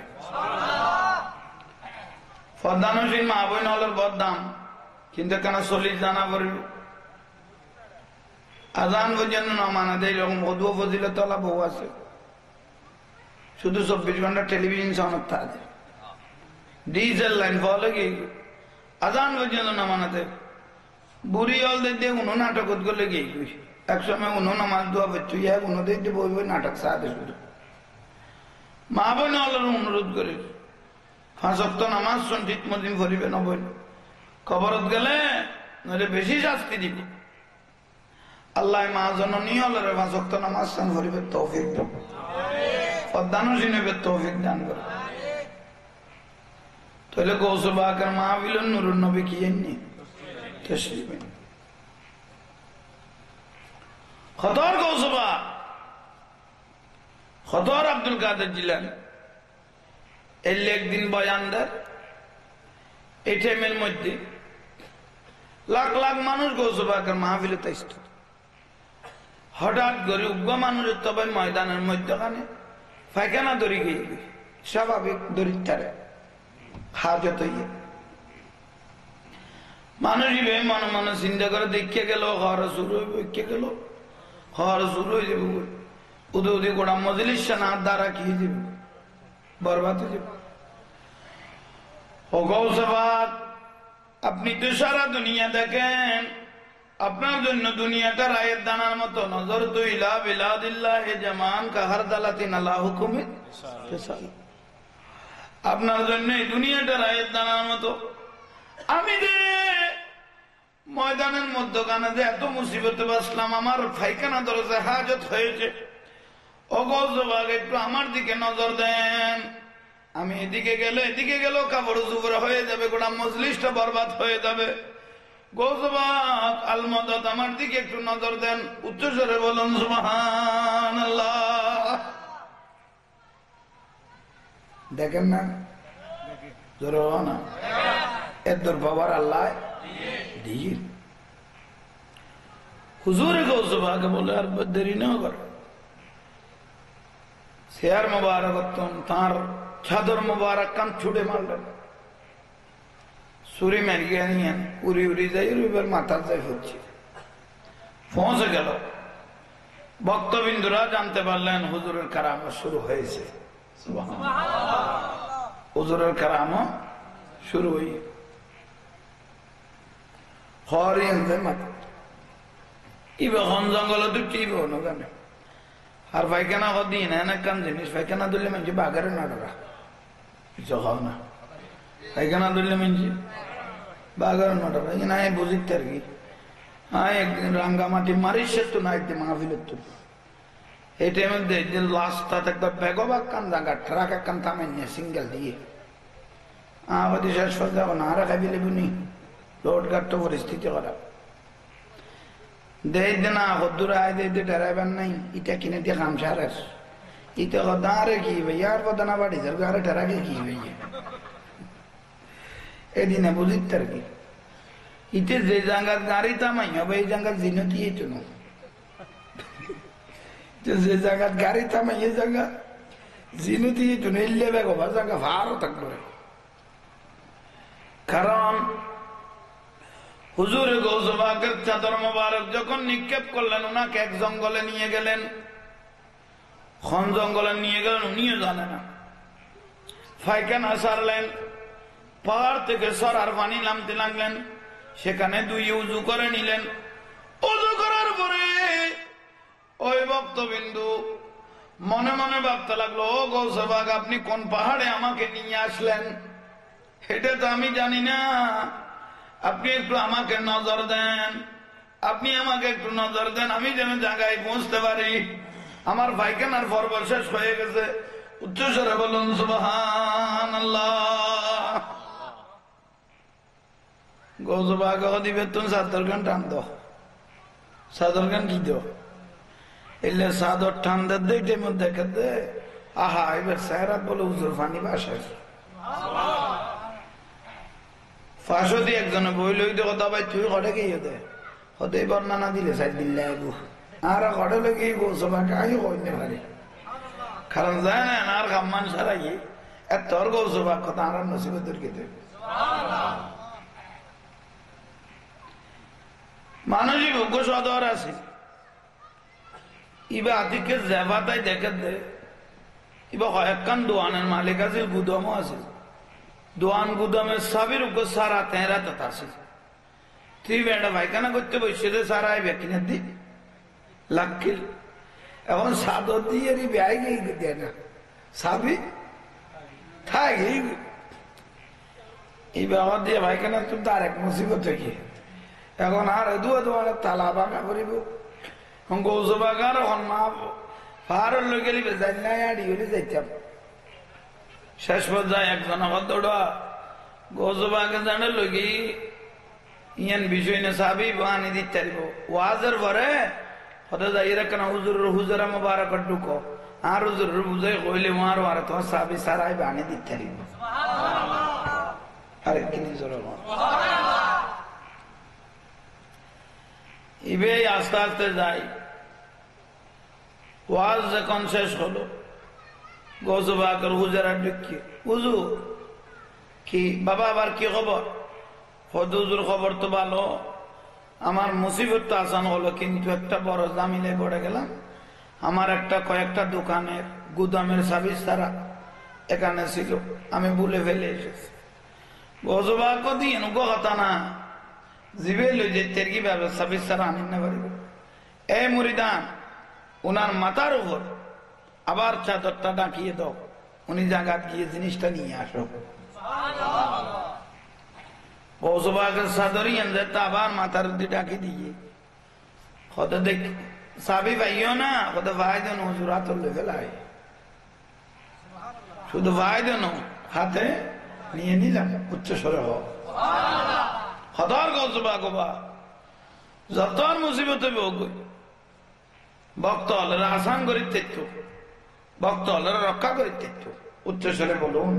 পর্দানুসীন মা বোন হলের বদদাম, কিন্তু কেন চল্লিশ জানা পড়িল আজান পর্যন্ত নমানা দেয়। এরকম বধু ফজিলত বউ আছে শুধু 24 ঘন্টা টেলিভিশন সনদ থাকে, ডিজেল লাইন ফলে গিয়ে আজান পর্যন্ত নামানা দেয়। বুড়ি হল দিয়ে উনো নাটক করলে গিয়ে একসময় উনো নামাজ দোয়া পেচ্ছু উনো দিয়ে বই বই নাটক সাথে শুধু মা বোন হলের অনুরোধ করে 5 ওয়াক্ত নামাজ শোন ঠিক মতন ভরিবে না বই খবরত গেলে নইলে বেশি শাস্তি দিবে। আল্লাহ মা জননী হলের 5 ওয়াক্ত নামাজ শোন ভরিবে তৌফিক দান, পর্দানুসীন হবে তৌফিক দান করে। তাহলে গৌসে পাকের মাহফিল নুরুন নবী কি এমনি তশরিফ খতর গৌসে পাক খতর আব্দুল কাদের জিলানী এলে একদিন বয়ান দেয়। এই টাইমের মধ্যে লাখ লাখ মানুষ গৌসে পাকের মাহফিলে তাইস্ত। হঠাৎ করে উগ্র মানুষের তবে ময়দানের মধ্যখানে পায়খানা দড়ি গিয়ে স্বাভাবিক দরিদ্রে হাজত হইয়ে মানুষ মনে মনে চিন্তা করে দেখে গেল হওয়ার শুরু হইবে গেল হওয়ার শুরু হয়ে যাবে উদে উদে গোড়া মজলিস না দ্বারা কি হয়ে যাবে বরবাদ হয়ে যাবে। ও গৌসে পাক আপনি তো সারা দুনিয়া দেখেন, আপনার জন্য দুনিয়াটা রায়ের দানার মতো। নজর তো ইলা বিলাদিল্লাহ জামান কাহার দালাতিন আলা হুকুমে, আপনার জন্য এই দুনিয়াটা রায়ের দানার মতো। আমি যে ময়দানের মধ্যখানে যে এত মুসিবতে বাসলাম, আমার পায়খানা দরজা হাজত হয়েছে। ও গৌসে পাক একটু আমার দিকে নজর দেন। আমি এদিকে গেলেও কাপড় চুপড় হয়ে যাবে, গোটা মজলিসটা বরবাদ হয়ে যাবে। গৌসে পাক আল মদদ আমার দিকে একটু নজর দেন। উচ্চস্বরে বলুন সুবহানাল্লাহ। দেখেন না জোর না এর দূর বাবার আল্লাহ দিয়ে হুজুরে গৌসবাকে বলে আর দেরি না করে শেয়ার মোবারক তার চাদর মোবারক কান ছুড়ে মারলেন ছুরি মেরিয়ে নিয়ে উড়ি উড়ি যাই এবার মাথার যাই হচ্ছে পৌঁছে গেল ভক্তবিন্দুরা জানতে পারলেন হুজুরের কারামত শুরু হয়েছে হুজুরের কারামত শুরু হই হন জঙ্গলে তো টিব কেন আর পায়খানা দিন এনে কান জিনিস পায়খানা ধরলে মানুষ বাঘের না ডরা খাও না পায়খানা ধরলে মানুষ বাঘের না ডরা না বুঝিতে আর কি হ্যাঁ একদিন রাঙ্গামাটি মারিস তো না একদিন মাহফিলের তো এই টাইমের একদিন লাস্টটাতে একটা বেগবাগ কান জায়গা ট্রাক এক কান থামেন নিয়ে সিঙ্গেল দিয়ে আমাদের শেষ করে যাবো না আর খাবি লেবুনি রোড ঘাট তো পরিস্থিতি খারাপ দেয় না হদ্দুর আয় দেয় ড্রাইভার নাই ইটা কিনে দিয়ে খাম সারের ইটা কথা আরে কি ভাই আর কথা না বাড়ি যার আরে ঠেরাকে কি ভাই এদিনে বুঝিত আর কি ইতে যে জায়গার গাড়ি থামাই হবে এই জায়গার জিনতি এই জন্য যে জায়গার গাড়ি থামাই এই জায়গা জিনতি এই জন্য এলে বেগো বা জায়গা ভারও থাকবে কারণ হুজুর গৌসবাকের চাদর মোবারক যখন নিক্ষেপ করলেন ওনাকে এক জঙ্গলে নিয়ে গেলেন খন জঙ্গলে নিয়ে গেলেন উনিও জানে না পায়খানা সারলেন পাহাড় থেকে সরার পানি নামতে লাগলেন সেখানে দুই উজু করে নিলেন উজু করার পরে ওই ভক্তবিন্দু মনে মনে ভাবতে লাগলো ও গৌসবাক আপনি কোন পাহাড়ে আমাকে নিয়ে আসলেন এটা তো আমি জানি না আপনি একটু আমাকে নজর দেন আপনি আমাকে একটু নজর দেন আমি যেন জায়গায় পৌঁছতে পারি আমার পায়খানার পর্ব শেষ হয়ে গেছে উচ্চস্বরে বলুন সুবহানাল্লাহ গৌসবাক দিবে তুমি সাদর গান টান দো সাদর গান কি দো এলে সাদর টান দে মধ্যে দেখে আহা এবার সাহেরাত বলে হুজুর ফানি বাসায় ফাঁসো দিয়ে একজনে বই লই দেখো দাবাই তুই ঘরে গিয়ে দে হতে বর্ণনা দিলে সাইড দিল্লা আগু আর ঘরে লেগে গৌসবাকে আই কইতে পারে কারণ যায় না আর কাম্মান সারাই এত গৌসবাক কথা আর নসিবতের কে দেবে মানুষই ভোগ্য সদর আছে ইবা আতিকে জেবাতাই দেখে দে ইবা কয়েকখান দোয়ানের মালিক আছে গুদমও আছে দোয়ান গুদামের সাবির উপর সারা তেরা আছে তুই বেটা পায়খানা করতে বসে সারা আইবে কিনে দি লাকিল এখন সাদর দিয়ে ব্যয় গিয়ে দেয় না সাবি থাকি এই ব্যবহার দিয়ে পায়খানা তুমি তার এক মুসিবত থেকে এখন আর দুয়া দোয়ানে তালা বাঁকা করিব গৌসবাগার এখন মা পাহাড়ের লোক গেলি যাই না আড়ি হলে যাইতাম শেষ পর্যায়ে একজন হদ্দা গৌসবাকে জানে লগি ইয়ান বিষয় না সাবি বানি দিতে ওয়াজের পরে হতে যাই রাখনা হুজুরা মুবারক ঢুকো আর হুজুর বুঝাই কইলে মারো আর তোমার সাবি সারাই বানি দিতে আরে কিনি জোর ইবে আস্তে আস্তে যাই ওয়াজ যখন শেষ হলো গৌসবাকের হুজুরা ঢুকি হুজু কি বাবা আবার কি খবর হুজুর খবর তো ভালো আমার মুসিবতটা আসান হলো কিন্তু একটা বড় জামিনে পড়ে গেলাম আমার একটা কয়েকটা দোকানের গুদামের সার্ভিস তারা এখানে ছিল আমি ভুলে ফেলে এসেছি গৌসবাক দিয়ে কথা না জিবে লই যে তের কিভাবে সার্ভিস তারা আনিন না পারিব এ মুরিদান ওনার মাথার উপর আবার চাদরটা ডাকিয়ে দাও উনি জায়গাত গিয়ে জিনিসটা নিয়ে আসো গৌসবাকের চাদরই এনে আবার মাথার দিয়ে ডাকি দিয়ে কত দেখ সাবি ভাইও না কত ভাই দেন হুজুর হাত ফেলায় শুধু ভাই দেন হাতে নিয়ে নিলাম উচ্চ স্বরে হোক হতার গৌসবাক যত মুসিবত ভক্ত হলেরা আসান করি তেত্তু ভক্ত হলেরা রক্ষা করি তেত্তু উচ্চ স্বরে বলুন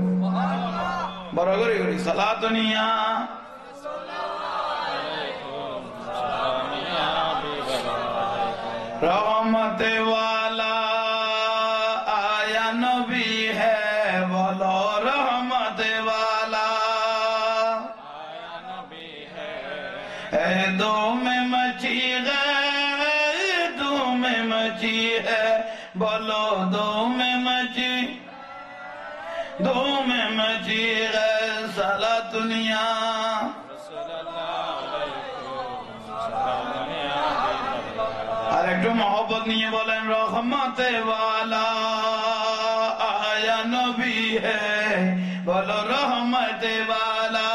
বড় করে সালাত নিয়া दो में मची है, दो में मची है, बोलो दो में मची, दो में मची है साला दुनिया। আর একটু মহব্বত নিয়ে বলেন রহমতে वाला आया नबी है, बोलो रहमते वाला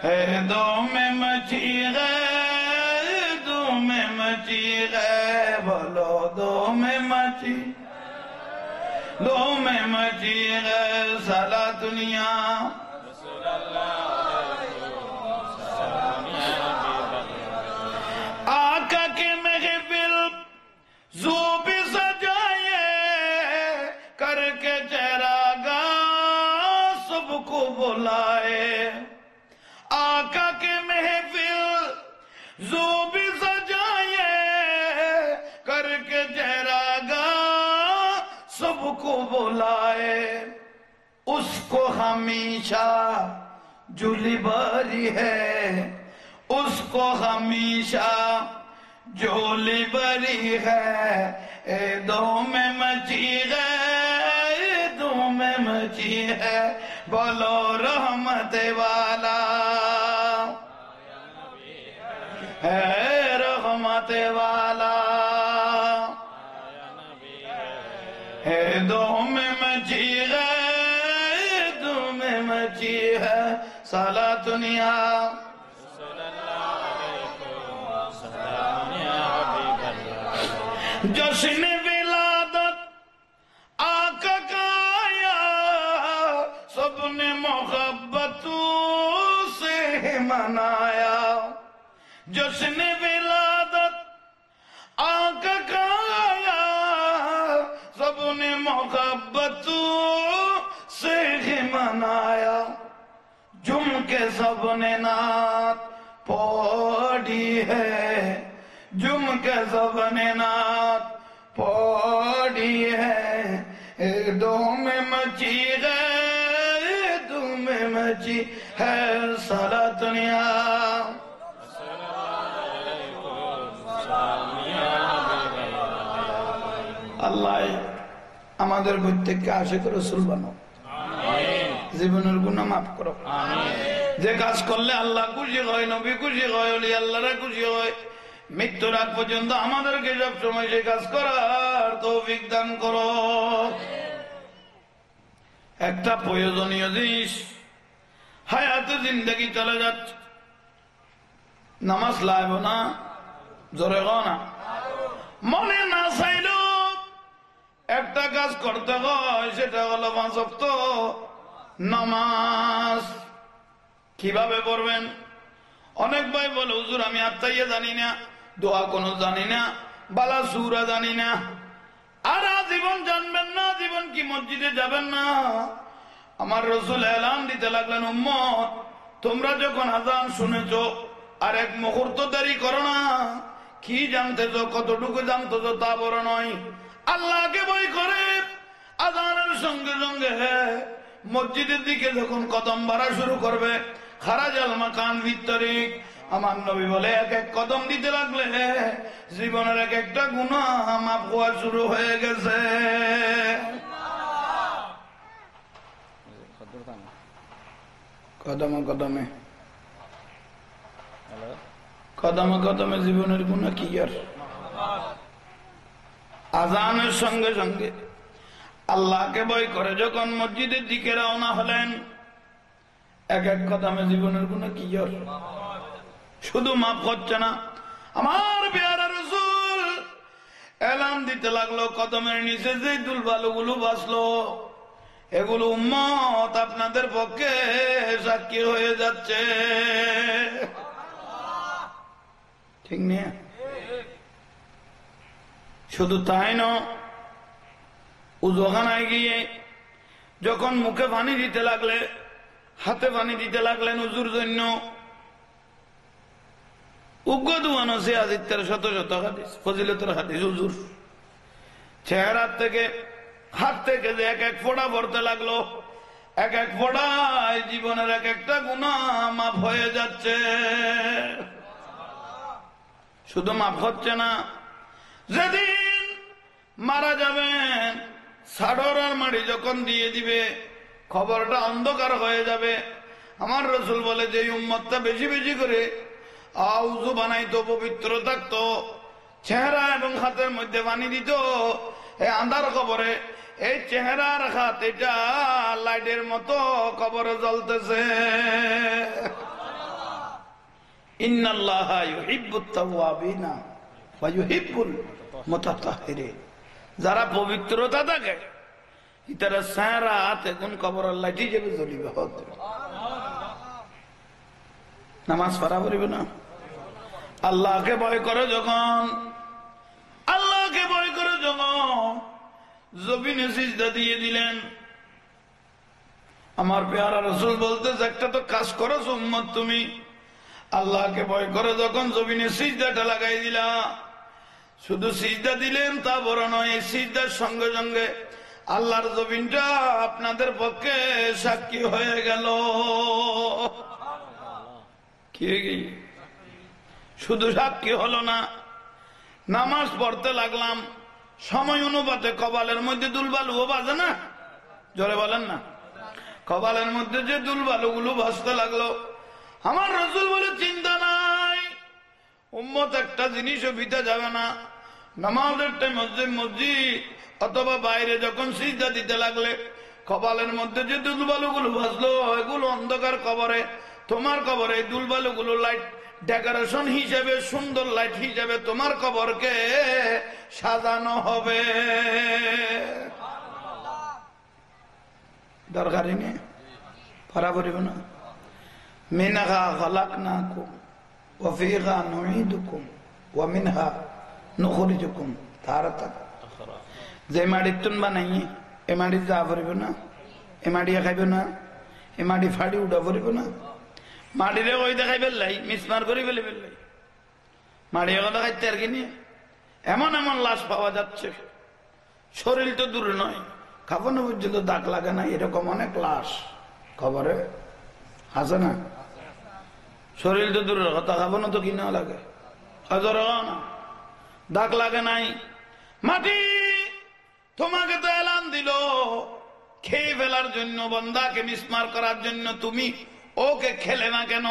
है, दो में मची है, दो में मची है, बोलो दो में मची, दो में मची है साला दुनिया। आका के महफिल जो भी सजाए, करके चेहरागा सबको बुलाए। आका के महफिल जो भी सजाए, करके चेहरागा सबको बुलाए। उसको हमेशा जुली बारी है, उसको हमेशा जोली बरी है, ए दो में मची है, दो में मची है, बोलो रहमते वाला है, रहमते वाला है, दो में मची है, दो में मची है साला दुनिया। जश्न विलादत आका का आया, सबने मोहब्बतों से मनाया। जश्न विलादत आका का आया, सबने मोहब्बतों से मनाया। जुम के सबने नात पढ़ी है, जुम के सबने नात पढ़ी है, दो में मची है, दो में मची है सारा दुनिया। আল্লাহ আমাদের প্রত্যেককে আশিক রাসূল বানাও, জীবনের গুনাহ মাফ করো। যে কাজ করলে আল্লাহ খুশি হয়, নবী খুশি হয়, ওলি আল্লাহরা খুশি হয়, মৃত্যুর আগ পর্যন্ত আমাদেরকে সব সময় সে কাজ করার তৌফিক দান করো। একটা প্রয়োজনীয় জিনিস, হায়াতে জিন্দেগি চলে যাচ্ছে, নামাজ লাগবে না, জোরে গো না, মনে না চাইলেও একটা কাজ করতে হয়, সেটা হলো 5 ওয়াক্ত নামাজ। কিভাবে পড়বেন? অনেক ভাই বলে হুজুর আমি আত্মাইয়া জানি না, দোয়া কোনো জানি না, বালা সুরা জানি না। আর জীবন জানবেন না, জীবন কি মসজিদে যাবেন না? আমার রাসূল এলান দিতে লাগলেন, উম্মত তোমরা যখন আযান শুনেছো আর এক মুহূর্ত দেরি করো না। কি জানতেছো, কতটুকু জানতেছো তা বড় নয়, আল্লাহকে ভয় করে আযানের সঙ্গে সঙ্গে মসজিদের দিকে যখন কদম বাড়া শুরু করবে, খারাজাল মাকান ভিতরিক, আমার নবী বলে এক এক কদম দিতে লাগলে জীবনের এক একটা গুনাহ মাফ হওয়া শুরু হয়ে গেছে। কদমে কদমে কদমে কদমে জীবনের গুনাহ কি আর? আযানের সঙ্গে সঙ্গে আল্লাহকে ভয় করে যখন মসজিদের দিকে রওনা হলেন, এক এক কদমে জীবনের গুনাহ কি আর? শুধু মাফ হচ্ছে না, আমার পেয়ারা রাসূল এলান দিতে লাগলো, কদমের নিচে যে দুলবালুগুলো বাঁচলো এগুলো উম্মত আপনাদের পক্ষে সাক্ষী হয়ে যাচ্ছে। ঠিক না? শুধু তাই নয়, উযুখানায় গিয়ে যখন মুখে পানি দিতে লাগলে, হাতে পানি দিতে লাগলেন উযুর জন্য, উগ্র দুয়ান আছে আদিত্যের শত শত হাদিস, ফজিলতের হাদিস। উযুর চেহারা থেকে, হাত থেকে যে এক এক ফোঁটা পড়তে লাগলো, এক এক ফোঁটায় জীবনের এক একটা গুনাহ মাফ হয়ে যাচ্ছে। শুধু মাফ হচ্ছে না, যেদিন মারা যাবেন সাডর আর মাটি যখন দিয়ে দিবে খবরটা অন্ধকার হয়ে যাবে। আমার রাসূল বলে যে উম্মতটা বেশি বেশি করে আউযু বানাইতো, পবিত্র থাকতো, চেহারা এবং হাতের মধ্যে পানি দিত, এই আন্ধার কবরে এই চেহারার হাত এটা লাইটের মতো কবরে জ্বলতেছে। ইন্নাল্লাহা ইউহিব্বুত তাওয়াবিনা ওয়া ইউহিব্বুল মুতাতাহহিরিন। যারা পবিত্রতা থাকে ইতারা চেহারা হাত এখন কবরের লাইটি যাবে জ্বলিবে। নামাজ পড়া পড়িবে না। আল্লাহকে ভয় করে যখন, আল্লাহকে ভয় করে যখন জমিনে সিজদা দিয়ে দিলেন, আমার পেয়ারা রাসূল বলতেছে একটা তো কাজ করেছ উম্মত তুমি, আল্লাহকে ভয় করে যখন জমিনে সিজদাটা লাগাই দিলা। শুধু সিজদা দিলেন তা বড় নয়, এই সিজদার সঙ্গে সঙ্গে আল্লাহর জমিনটা আপনাদের পক্ষে সাক্ষী হয়ে গেল। কি শুধু সাক্ষী হলো না, নামাজ পড়তে লাগলাম, সময় অনুপাতে কপালের মধ্যে দুলবালুও বাজে না, জোরে বলেন না, কপালের মধ্যে যে দুলবালুগুলো ভাসতে লাগলো। আমার রাসূল বলে চিন্তা নাই, উম্মত একটা জিনিসও বিতে যাবে না। নামাজের টাইম মসজিদ অথবা বাইরে যখন সিজদা দিতে লাগলে কপালের মধ্যে যে দুলবালুগুলো ভাসলো এগুলো অন্ধকার কবরে, তোমার কবরে এই দুলবালুগুলো লাইট ডেকোরেশন হিসেবে, সুন্দর লাইট হিসেবে তোমার কবরকে সাজানো হবে। দরকারই নেই, পড়া পড়িব না। মিনহা খালাকনাকুম ওয়া ফিহা নুঈদুকুম ওয়া মিনহা নুখরিজুকুম তারাতান। যে মাটির তুন বানাই এ মাটি যা পড়িব না, এ মাটি খাইব না, এ মাটি ফাড়ি উঠা পড়িব না। মাটিরে ওই দেখাই বেললাই মিসমার করে ফেলে ফেললাই, মাটি এখন দেখাইতে আর কি নিয়ে এমন এমন লাশ পাওয়া যাচ্ছে, শরীর তো দূর নয়, কাফন পর্যন্ত দাগ লাগে না, এরকম অনেক লাশ খবরে আছে না। শরীর তো দূরের কথা, কাফনও তো কিনা লাগে, না দাগ লাগে নাই। মাটি তোমাকে তো এলান দিল খেয়ে ফেলার জন্য, বন্দাকে মিসমার করার জন্য, তুমি ওকে খেলে না কেন?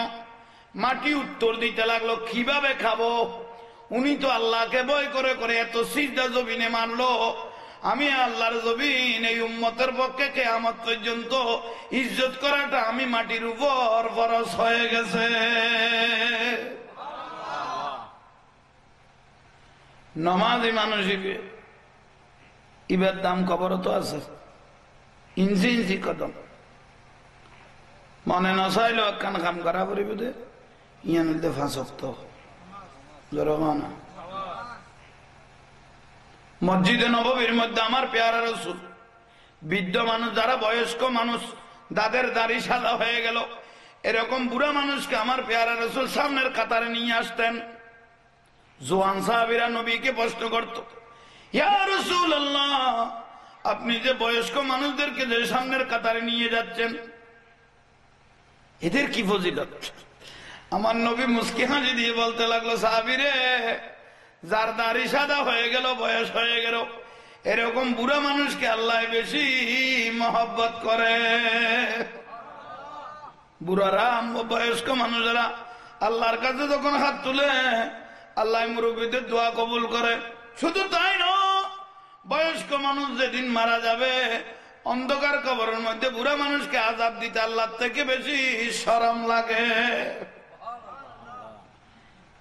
মাটি উত্তর দিতে লাগলো কিভাবে খাবো, উনি তো আল্লাহকে ভয় করে করে এত সিজদা জমিনে মানলো, আমি আল্লাহর জমিন এই উম্মতের পক্ষে কিয়ামত পর্যন্ত ইজ্জত করাটা আমি মাটির উপর ফরজ হয়ে গেছে। নমাজি মানুষ ইবের দাম কবর তো আছে, ইঞ্চি ইঞ্চি কদম, মনে নচাইলেও একখান কাম করা পড়িব দে, ইয়ান হইতে ফাঁসক্ত জরমানা। মসজিদে নববীর মধ্যে আমার পেয়ারা রাসূল বৃদ্ধ মানুষ, যারা বয়স্ক মানুষ, দাদের দাড়ি সাদা হয়ে গেল, এরকম বুড়া মানুষকে আমার পেয়ারা রাসূল সামনের কাতারে নিয়ে আসতেন। জোয়ান সাহাবীরা নবীকে প্রশ্ন করত, ইয়া রাসূলুল্লাহ, আপনি যে বয়স্ক মানুষদেরকে যে সামনের কাতারে নিয়ে যাচ্ছেন, এদের কি ফজিলত? আমার নবী মুস্কি হাসি দিয়ে বলতে লাগলো, সাহাবীরে, যার দাড়ি সাদা হয়ে গেল, বয়স হয়ে গেল, এরকম বুড়া মানুষকে আল্লাহ বেশি মহব্বত করে। বুড়ারা বয়স্ক মানুষেরা আল্লাহর কাছে যখন হাত তুলে আল্লাহ মুরব্বীদের দোয়া কবুল করে। শুধু তাই নয়, বয়স্ক মানুষ যেদিন মারা যাবে অন্ধকার কবরের মধ্যে বুড়া মানুষকে আযাব দিতে আল্লাহর থেকে বেশি শরম লাগে।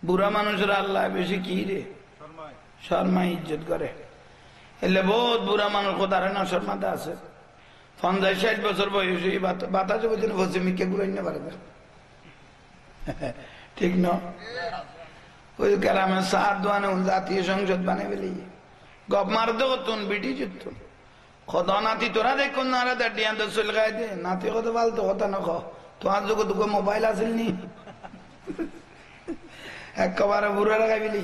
বুড়া মানুষের আল্লাহ বেশি কি রে শর্মা ইজ্জত করে। এলে বহুত বুড়া মানুষ কোথায় না শর্মাতে আছে, 50-60 বছর বয়সী বাতাসে বলছেন বসে মিকে ঘুরাই না পারে, ঠিক না? ওই গ্রামের সার দোয়ানে জাতীয় সংসদ বানিয়ে ফেলি, গপ মার দেবো তুন বিটি যুদ্ধ কত নাতি তোরা দেখুন না ডিয়া তো চল গায়ে দে নাতি কত ফালতো কথা না খ, তোমার যুগে দুটো মোবাইল আসেল নি, একেবারে বুড়া রাখাই ফেলি।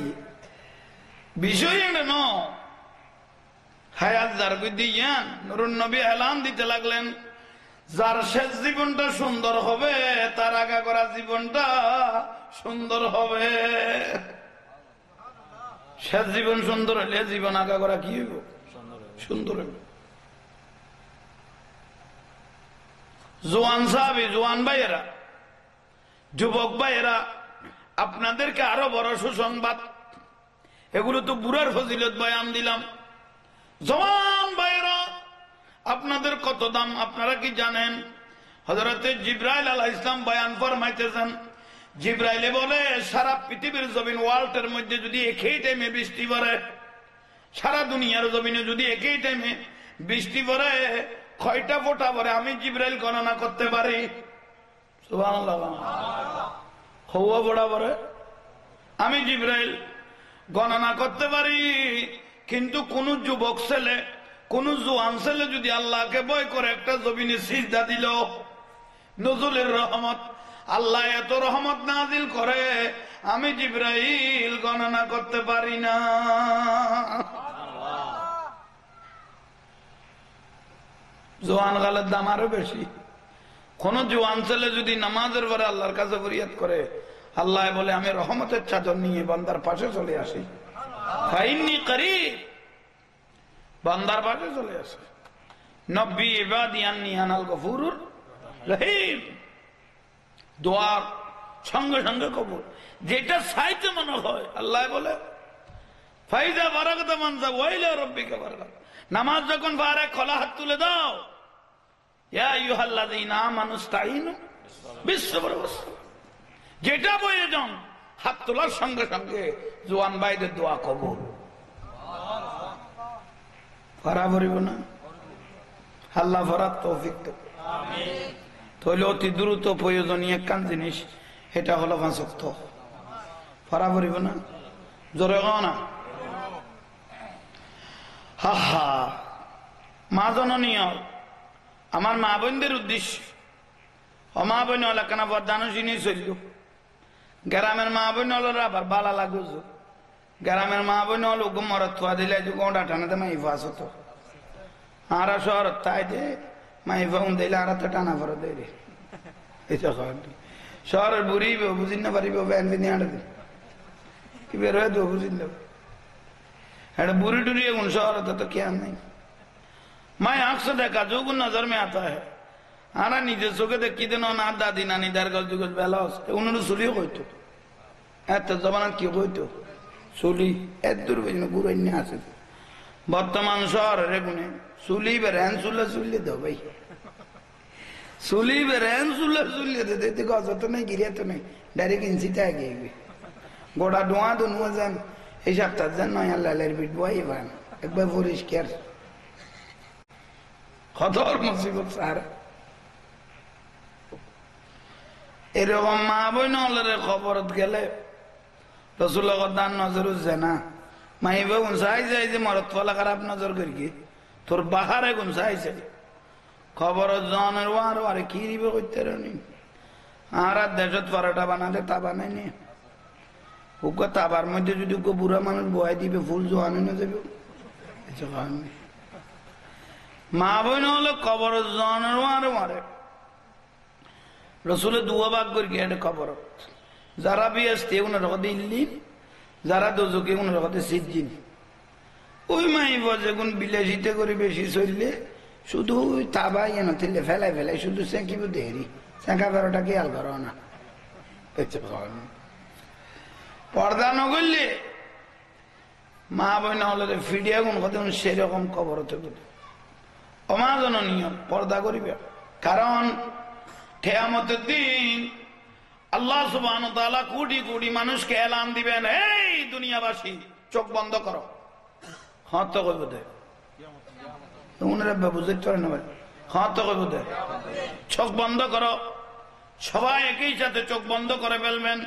বিষয় এটা ন হায়াত যার দিয়ান নুরুন নবী এলান দিতে লাগলেন, যার শেষ জীবনটা সুন্দর হবে তার আগা করা জীবনটা সুন্দর হবে। শেষ জীবন সুন্দর হলে জীবন আগা করা কি হইব? সুন্দর হইব। জোয়ান সাহাবী, জোয়ান ভাইয়েরা, যুবক ভাইয়েরা, আপনাদেরকে আরো বড় সুসংবাদ। এগুলো তো বুড়ার ফজিলত বয়ান দিলাম। জওয়ান ভাইয়েরা, আপনাদের কত দাম আপনারা কি জানেন? হযরতে জিবরাইল আলাইহিস সালাম বয়ান ফরমাইতেছেন, জিবরাইলে বলে সারা পৃথিবীর জমিন ওয়ার্ল্ডের মধ্যে যদি একই টাইমে বৃষ্টি পড়ে, সারা দুনিয়ার জমিনে যদি একই টাইমে বৃষ্টি পড়ে, কয়টা ফোঁটা পড়ে আমি জিবরাইল গণনা করতে পারি। সুবহানাল্লাহ। হওয়া ফোঁটা পড়ে আমি জিবরাইল গণনা করতে পারি। কিন্তু কোন যুবক ছেলে, কোন জোয়ান ছেলে যদি আল্লাহকে ভয় করে একটা জমিনে সিজদা দিল, নজরুলের রহমত, আল্লাহ এত রহমত নাজিল করে আমি জিবরাইল গণনা করতে পারি না। জোয়ান গালের দাম আরো বেশি। কোন জোয়ান ছেলে যদি নামাজের পরে আল্লাহর কাছে ফরিয়াদ করে, আল্লাহ বলে আমি রহমতের চাদর নিয়ে বান্দার পাশে চলে আসি। ফাইন্নী করিব, বান্দার পাশে চলে আসে। নব্বী ইবাদি আন্নী আনাল গফুরুর রহিম। দোয়ার সঙ্গে সঙ্গে কবুল, যেটা চাইতে মনে হয়। আল্লাহ বলে ফাইজা বারাকাতা মানসা ওয়াইলা রাব্বিকা বারাকাত। নামাজ যখন ফারাক খোলা হাত তুলে দাও, ইয়া আইয়ুহাল্লাযীনা আমানু ইসতাঈনু বিস-সাবরি ওয়াস-সালাহ। যেটা প্রয়োজন হাত তোলার সঙ্গে সঙ্গে জোয়ান ভাইদের দোয়া কবুল। ফারা ভরিব না, আল্লাহ ফরাত তৌফিক দেব। আমিন। তাহলে অতি দ্রুত প্রয়োজনীয় একখান জিনিস, এটা হলো 5 ওয়াক্ত। ফারা ভরিব না, জোরে গাও না। হা হা। মা জননীয়, আমার মা বোনদের উদ্দেশ্য, অমা বোন এলাকানা বদানো জিনিস হইল। গ্রামের মা বোন হলো আবার বালা লাগুজ। গ্রামের মা বোন হলো মরত থোয়া দিলে গোটা টানাতে মাই ফাঁস হতো। আর শহর তাই যে মাই ফাউন দিলে আর তো টানা ফর দেয়। শহরের বুড়ি বুঝি না পারিব ব্যান দিনে আড়ে দিন কি বের হয়ে দেবো বুঝিল। একটা बुरी टूरी उन शहर होता तो क्या नहीं। मैं आंख से देखा जो कुछ नजर में आता है। आना नीचे सोके देख कितने ना दादी नानी दार गल जुगल बेला उन्होंने सुलियो कोई तो ऐत जमाना क्यों कोई तो सुली ऐत दूर बजने गुरु इन्हें आसे बर्तमान शहर रे गुने सुली बेरहन सुल्ले दो भाई सुली बेरहन सुल्ले दे देते गाज़ तो नहीं गिरे तो नहीं डायरेक्ट इंसिता है गई गोड़ा दुआ तो नुआ जान এই সপ্তাহ যেন আল্লাহর বিট বই বান একবার পরিষ্কার খতর মুসিবত স্যার। এরকম মা বোন হলের খবরত গেলে রসুল্লাহ দান নজর না মাইবে গুনসাই যাই যে মরত ফলা খারাপ নজর করি তোর বাহারে গুনসাই চাই খবর জনের আর আরে কি দিবে করতে নি আর দেশত পরোটা বানালে তা বানাইনি ওকে তাবার মধ্যে যদি বুড়া মানুষ বয়াই দিবে ফুল জোয়ানো না যাবে। মা বোন হলো কবর জনের মারে মারে রসুলের দুয়া ভাগ করি এটা খবর যারা বিয়াসতে উনার কথা ইল্লিন যারা দোজকে উনার কথা সিদ্দিন ওই মাই বজে গুণ বিলাসিতে করে বেশি চললে শুধু ওই তাবাই এনে তিলে ফেলাই ফেলাই শুধু সেঁকিব দেরি সেঁকা বেরোটা খেয়াল করো না পর্দা নগরলে মা বোন হলে ফিডিয়া গুণ কথা সেরকম খবর হতে পারে অমাজন নিয়ম পর্দা করিবে কারণ কিয়ামতের দিন আল্লাহ সুবহানাহু ওয়া তাআলা কোটি কোটি মানুষকে এলান দিবেন এই দুনিয়াবাসী চোখ বন্ধ করো। হ্যাঁ তো কইব দে তোমরা বুঝতে পারেন না হ্যাঁ তো কইব দে চোখ বন্ধ করো সবাই একই সাথে চোখ বন্ধ করে ফেলবেন।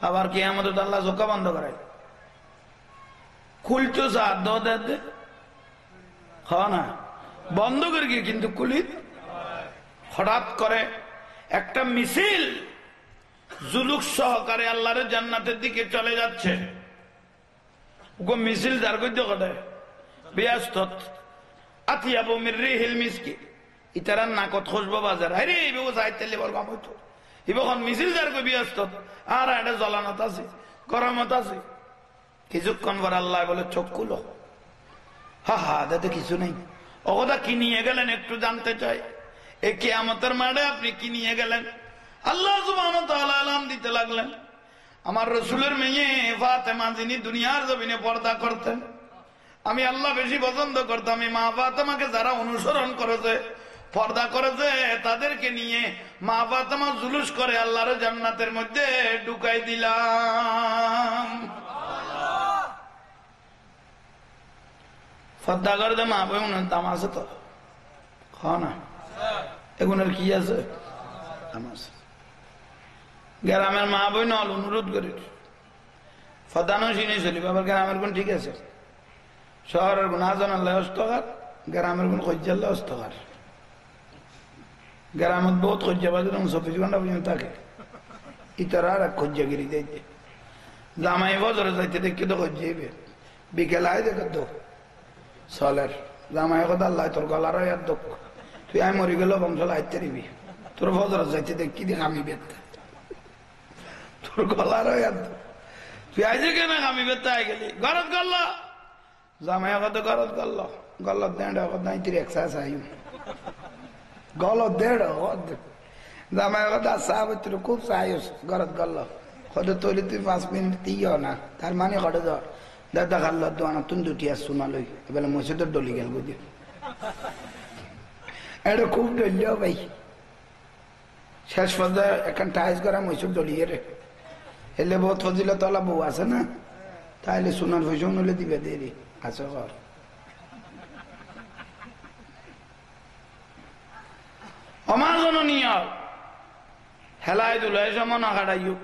আবার কিয়ামতের আল্লাহ চোখ বন্ধ করায় খুলতো সাথ দে হ না বন্ধ করে গিয়ে কিন্তু কুলিত হঠাৎ করে একটা মিছিল জুলুক সহকারে আল্লাহর জান্নাতের দিকে চলে যাচ্ছে। ওগো মিছিল যার কইতে কটে বিয়াস্তত আতিয়াবু মির রিহিল মিসকি ইতারার নাকত খসবো বাজার আরে এইভাবে সাহিত্য বল কাম হইতো ইবখন মিছিল যার কই ব্যস্ত আর এটা জ্বলানত আছে গরমত আছে কিছুক্ষণ পর আল্লাহ বলে চোখ খুলো হা হা দাদা কিছু নেই ওটা কি নিয়ে গেলেন একটু জানতে চাই এই কিয়ামতের মাঠে আপনি কি নিয়ে গেলেন আল্লাহ সুবহানাহু ওয়া তাআলা আলাম দিতে লাগলেন আমার রাসূলের মেয়ে ফাতেমা যিনি দুনিয়ার জমিনে পর্দা করতেন আমি আল্লাহ বেশি পছন্দ করতাম এই মা ফাতেমাকে যারা অনুসরণ করেছে পর্দা করেছে তাদেরকে নিয়ে মা ফাতেমা জুলুস করে আল্লাহর জান্নাতের মধ্যে ঢুকাই দিলাম পর্দা করে মা বোনের দাম আছে তো খাও না এগুনের কি আছে দাম আছে গ্রামের মা বোন নল অনুরোধ করি ফদানো শুনে চলি বাবার গ্রামের গুণ ঠিক আছে শহরের গুণ আজন আল্লাহ হস্তকার গ্রামের গুণ খজ্জাল্লাহ হস্তকার গ্রামত বহুত খজ্জাবাজ 24 ঘন্টা পর্যন্ত থাকে ইতারা আর খজ্জাগিরি যাইতে জামাই বজরে যাইতে দেখি তো খজ্জাইবে বিকেল আয় দেখে তো চলের জামাই কথা আল্লাহ তোর গলার আর দুঃখ তুই আয় মরি গেল বংশ লাইতে দিবি তোর বজরে যাইতে দেখি দেখ আমি বেত তোর গলার আর তুই আইছে কেন আমি বেত আই গেলি গরত গল্ল জামাই কথা গরত গল্ল গলত দেড় নাই তির এক্সারসাইজ আই গলত দেড় জামাই কথা সাহেব তুই খুব সাহায্য গরত গল্ল কত তৈরি তুই 5 মিনিট দিও না তার মানে কত ধর দাদা খাল্লা দোয়ানা তুন দুটি আর শোনালই এবার মসজিদের ডলি গেল বুঝি এটা খুব ডলিও ভাই শেষ পর্যায়ে এখন টাইস করা মসজিদ ডলিয়ে রে এলে বহুত ফজিলা তলা বউ আছে না তাইলে সোনার পয়সা নলে দিবে দেরি আছে ঘর অমাজনীয় হেলায় দুলায় সমান হারাইও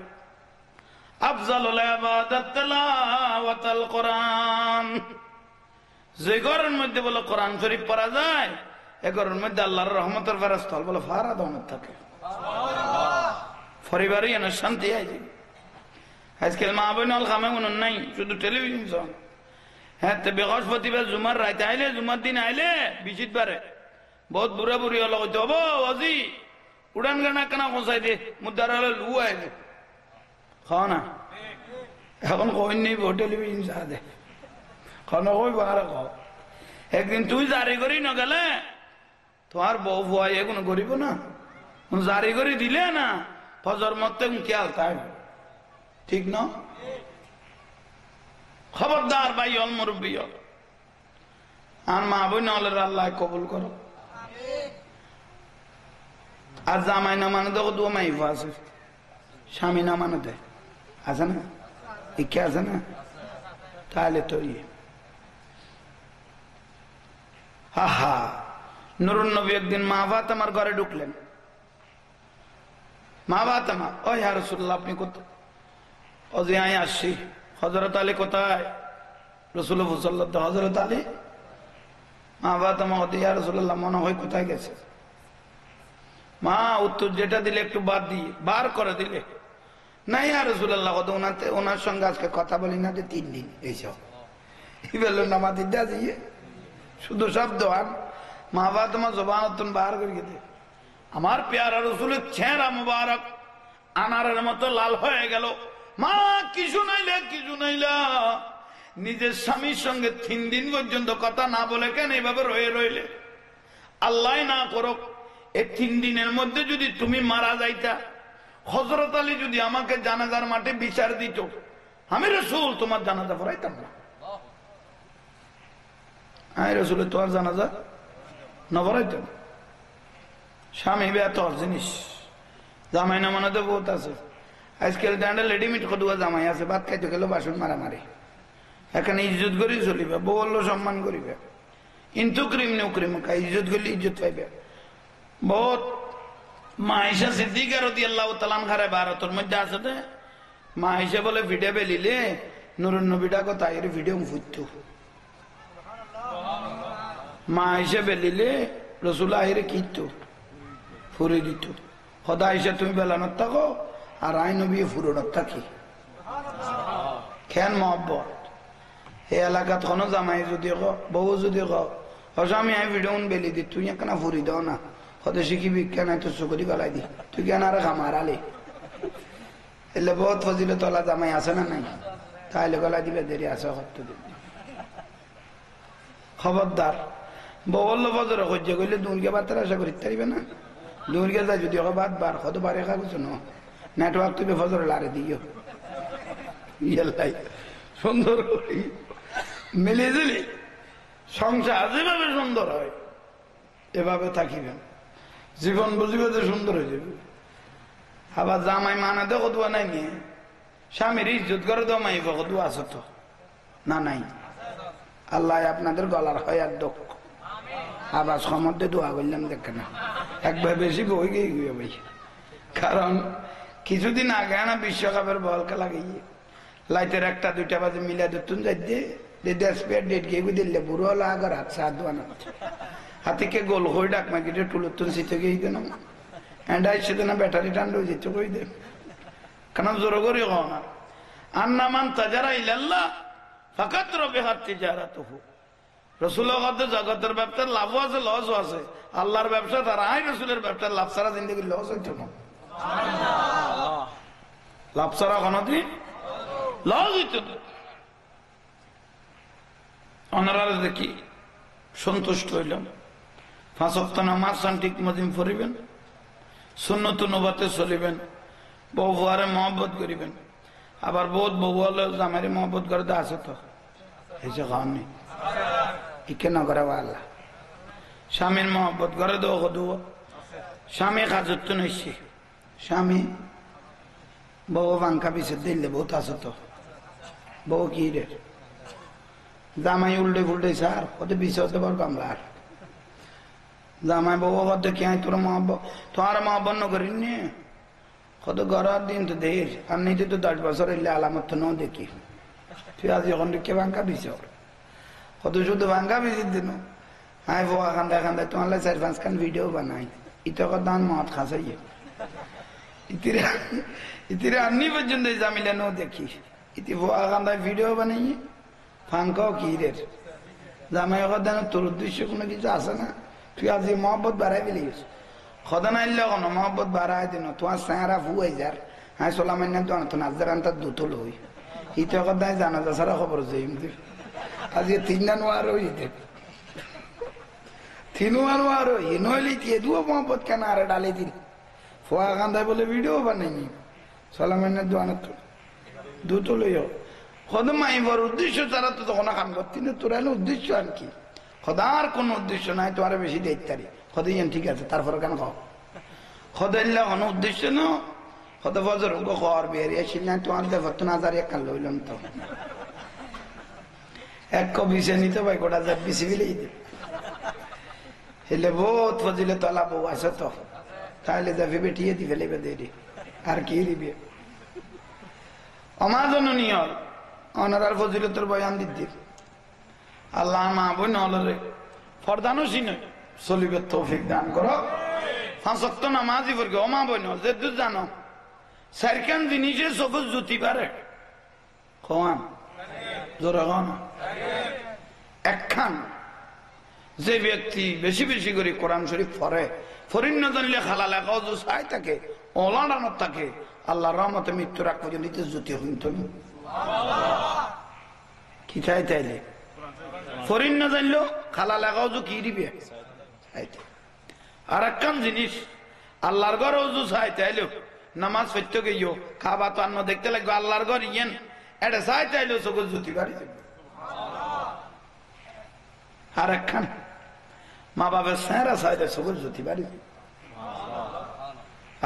আফজালুল ইবাদাত তিলাওয়াতুল কোরআন যে ঘরের মধ্যে বলে কোরআন শরীফ পড়া যায় এ ঘরের মধ্যে আল্লাহর রহমতের ফেরেশতা বলে ফারা দমত থাকে পরিবারে এনে শান্তি আছে আজকাল মা বোন আল খামে উন নাই শুধু টেলিভিশন হ্যাঁ তো বৃহস্পতিবার জুমার রাতে আইলে জুমার দিন আইলে বিচিত বারে বহুত বুড়া বুড়ি হলো হইতে হবো আজি উড়ান গানা কেনা পৌঁছাই দে মুদার হলে লু আইবে খাও না এখন কই নেই টেলিভিশন চা দে খানো কই বাহারে খাও একদিন তুই জারি করি না গেলে তোমার বউ ভুয়াই এগুলো করিব না জারি করে দিলে না ফজর মতে খেয়াল তাই ঠিক না খবরদার ভাই অল মুরব্বী আর মা বোন আল্লাহ কবুল করো আর জামাই না মানে দেখো দু মাইফ আছে স্বামী না মানে দেয় আছে না ইচ্ছা আছে না তাহলে তো হা হা নুরুন নবী একদিন মা ফাতেমার ঘরে ঢুকলেন মা ফাতেমা ও ইয়া রাসূলুল্লাহ আপনি কোথায় ও যে আমি আসছি হযরত আলী কোথায় রাসূলুল্লাহ সাল্লাল্লাহু হযরত আলী মা ফাতেমা ওদি ইয়া রাসূলুল্লাহ মনে হয় কোথায় গেছে মা উত্তর যেটা দিলে একটু বাদ দিয়ে বার করে দিলে না ইয়া রাসূলুল্লাহ কত ওনার সঙ্গে আজকে কথা বলি না যে 3 দিন এইসব এই বললো নামাজ দিদা দিয়ে শুধু শব্দ আর মা ফাতেমা জবানতুন বার করে দিয়ে আমার প্যারা রাসূলের চেহারা মুবারক আনারের মতো লাল হয়ে গেল মা কিছু নাইলা নিজের স্বামীর সঙ্গে 3 দিন পর্যন্ত কথা না বলে কেন এইভাবে রইলে আল্লাহ না করো এই 3 দিনের মধ্যে যদি তুমি মারা যাইতা হযরত আলী যদি আমাকে জানাজার মাঠে বিচার দিত আমি রাসূল তোমার জানাজা পড়াইতাম না আই রাসূল তোমার জানাজা না পড়াইতাম স্বামী বেত জিনিস জামাই না মানে তো বহুত আছে আজকাল দাঁড়া রেডিমেড কদুয়া জামাই আছে ভাত খাইতে গেল বাসন মারামারি এখানে ইজ্জত করি চলিবে বউ বললো সম্মান করিবে কিন্তু ক্রিম নক্রিম ইজ্জত করলে ইজ্জত পাইবে বহুত মা আয়েশা সিদ্দিকা রাদিয়াল্লাহু তাআলা আনহার ভারতের মধ্যে আছে তো মা আয়েশা বলে ভিডিও বেলিলে নুরুন নবীটা কো তাইর ভিডিও ফুটতো মা আয়েশা বেলিলে রাসূল আইরে কিতো ফুরে দিত খোদা আয়েশা তুমি বেলানত থাকো আর আই নবী ফুরনত থাকি খেন মহব্বত এই এলাকাত কোনো জামাই যদি বউ যদি স্বামী আই ভিডিও বেলি দি তুই একখানা ফুরি দাও না কত শিখিবি কেন তোর চকরি গলাই দি তুই কেন আর খামার আলে এলে বহুত ফজিলে তলা জামাই আছে না নাই তাহলে গলা দিবে দেরি আছে কতদিন খবরদার ববল ফজর সহ্য করলে দুর্গে বার্তার আশা করি পারিবে না দুর্গে যায় যদি বাদ বার কত বারে খাবছ না নেটওয়ার্ক তুমি ফজর লারে দিও ইয়াল্লাই সুন্দর করি মিলে দিলি সংসার যেভাবে সুন্দর হয় এভাবে থাকিবেন জীবন বুঝিবে যে সুন্দর হয়ে যাবে আবার জামাই মানা দে কদুয়া নাই নিয়ে স্বামীর ইজ্জত করে দেওয়া মাই কদুয়া আছে তো না নাই আল্লাহ আপনাদের গলার হয় আর দক্ষ আবার সমর্থে দোয়া করলাম দেখে না একবার বেশি বই গিয়ে গিয়ে ভাই কারণ কিছুদিন আগে না বিশ্বকাপের বল খেলা গিয়ে লাইটের একটা দুইটা বাজে মিলা দুতুন যাই দিয়ে ডেট গিয়ে দিলে বুড়ো হলো আগর হাত সাত দোয়ানো হাতিকে গোল হয়ে ডাক মাগি টুলুতুন শীতে গিয়ে দেন এন্ডাই সেদিন না ব্যাটারি ঠান্ডা হয়ে যেতে কই দে কেন জোর করি হও না আন্নামান তাজারা ইলাল্লাহ ফাকাত রবিহাত তিজারাতুহু রাসূলুল্লাহ জগতের ব্যবসার লাভও আছে লসও আছে আল্লাহর ব্যবসা তার আই রাসূলের ব্যবসার লাভ ছাড়া জিন্দেগি লস হইতো না লাভ ছাড়া কোনদিন লস হইতো না অনারারে দেখি সন্তুষ্ট হইলাম 5 ওয়াক্ত নামাজ ঠিক মজিম পড়িবেন সুন্নত নবতে চলিবেন বউ ফুয়ারে মহব্বত করিবেন আবার বহুত বউ হলে জামাইরে মহব্বত করে আছে তো এসে খাওয়ানি ইকে না করে আল্লাহ স্বামীর মহব্বত করে দেবো কদুও স্বামী কাজত্ব নইছে স্বামী বউ বাঙ্কা পিছে দিলে বহুত আছে তো বউ কি রে জামাই উল্টে ফুলটে সার ওতে পিছে হতে পারবো আমরা আর জামাই বউ কত কে তোর মহব্বত তোমার মহব্বত ন করিনি কত গড়ার দিন তো দেশ আর নিতে তো 10 বছর এলে আলামত তো নাও দেখি তুই আজ এখন কে বাঙ্কা পিছে কত শুধু বাঙ্কা পিছে দিন হ্যাঁ বোয়া খান্দায় খান্দায় তোমার 4-5 খান ভিডিও বানাই ইতো দান মত খাসাই ইতিরে আন্নি পর্যন্ত জামিলে নো দেখি ইতি বোয়া খান্দায় ভিডিও বানাই ফাঙ্কাও কি রে জামাই দেন তোর উদ্দেশ্য কোনো কিছু আছে না তুই আজ মহব্বত বাড়াই ফেলিস খদা না ইল্লা কোনো মহব্বত বাড়াই দিন তোমার স্যাঁরা ফুয়াই যার হ্যাঁ সোলামান্য তো নাজার আনতার দুতল হই ইতো কথায় জানাজা সারা খবর যাই আজ 3 নোয়ার হইতে 3 নোয়ার হই নইলে দিয়ে দুও মহব্বত কেন আরে ডালে দিন ফোয়া কান্দায় বলে ভিডিও বানাই সোলামান্য দোয়ানত দুতল হইও খদ মাইবার উদ্দেশ্য তারা তো তখন কাম করতি না তোর এলো উদ্দেশ্য আর কি খদার কোন উদ্দেশ্য নাই তোমার বেশি দেখতারি খদে ঠিক আছে তারপরে কেন খাও খদাইল্লা কোনো উদ্দেশ্য না খদ ফজর খর বেরিয়ে আসিল না তোমার দেখো তো নাজার এক কাল লইলাম তো এক কবিসে নিতে ভাই গোটা যা বিসি বিলেই দে হেলে বহুত ফজিলে তলা বউ আছে তো তাহলে যাবি বেটিয়ে দি ফেলেবে দেরি আর কি দিবে অমাজনীয় অনারার ফজিলতের বয়ান দিদি আল্লাহ মা বোন হলরে ফরদানো সিনে চলিবে তৌফিক দান করো 5 ওয়াক্ত নামাজই পড়বে ও মা বোন যে তুই জানো সারকান জিনিসে সবুজ জুতি পারে কোন জোরে কোন একখান যে ব্যক্তি বেশি বেশি করে কোরআন শরীফ পড়ে ফরিন না জানলে খালা লেখা যে চাই থাকে ওলানানত থাকে আল্লাহর রহমতে মৃত্যু রাখ পর্যন্ত জুতি হইত না কি চাই তাইলে ফরিন না জানলো খালা লাগাও যে কি দিবে আর একখান জিনিস আল্লাহর ঘর ওজু চাই তাইলো নামাজ পড়তে গিয়েও খাবা তো আন্ন দেখতে লাগবে আল্লাহর ঘর ইয়েন এটা চাই তাইলো চোখ জুতি বাড়ি যাবে আর একখান মা বাবার স্যাঁরা চাইলে চোখ জুতি বাড়ি যাবে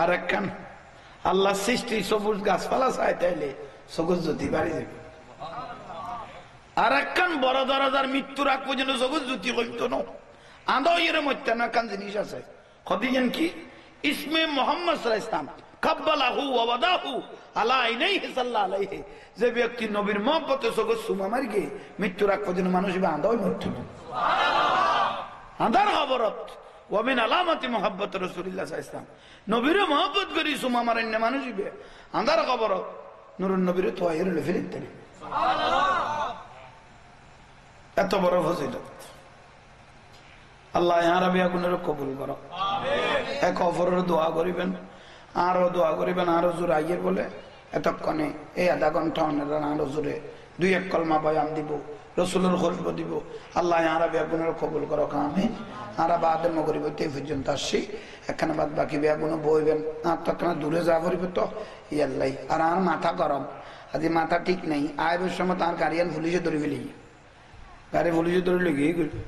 আর একখান আল্লাহ সৃষ্টি সবুজ গাছপালা চাই তাইলে চোখ জুতি বাড়ি যাবে আর একখান বড় দরজার মৃত্যুর আগ পর্যন্ত জগৎ জ্যোতি হইত না আদৌ এর মধ্যে না একখান জিনিস আছে খদিয়েন কি ইসমে মোহাম্মদ সাল্লাল্লাহু আলাইহি ওয়াসাল্লাম কাব্বালাহু ওয়া ওয়াদাহু আলা আইনাইহি সাল্লাল্লাহু আলাইহি যে ব্যক্তি নবীর মহব্বতে জগৎ সুমা মারি গে মৃত্যুর আগ পর্যন্ত মানুষ আদৌ মৃত্যু সুবহানাল্লাহ আদার খবরত ওয়া মিন আলামাতি মুহাব্বত রাসূলুল্লাহ সাল্লাল্লাহু আলাইহি ওয়াসাল্লাম নবীর মহব্বত করি সুমা মারেন না মানুষ বে আদার খবরত নূরুন নবীর তোয়াইর লফিলিত সুবহানাল্লাহ এত বড় ফজিলত আল্লাহ ইয়ারা বিয়া গুণের কবুল করো। এক অপরের দোয়া করিবেন, আরো দোয়া করিবেন, আরো জোরে আইয়ের বলে এতক্ষণে এই আধা ঘন্টা অনেরা আরো জোরে 2-1 কলমা বয়ান দিব, রসুলের খসব দিব। আল্লাহ ইয়ারা বিয়া গুণের কবুল করো আমিন। আরা বাদে মগরিব তে পর্যন্ত আসছি, এখানে বাদ বাকি বিয়া গুণ বইবেন, আর তখন দূরে যা করিবে তো ইয়াল্লাই। আর আর মাথা গরম, আজ মাথা ঠিক নেই, আয়ের সময় তার গাড়িয়ান পুলিশে ধরে ফেলি, গাড়ি পুলিশে ধরে লেগে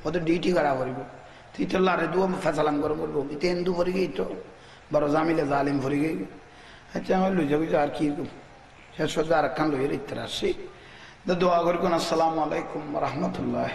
ওদের ডিউটি করা করিব। তুই তো লারে দু ফেসালাম করে করবো, ইতে হিন্দু ভরে গেই তো বড় জামিলে জালিম ভরে গেই। আচ্ছা আমার লই যাবি আর কি শেষ হচ্ছে, আর একখান লইয়ের ইত্যার আসছি। দোয়া করি কোন। আসসালামু আলাইকুম রহমতুল্লাহ।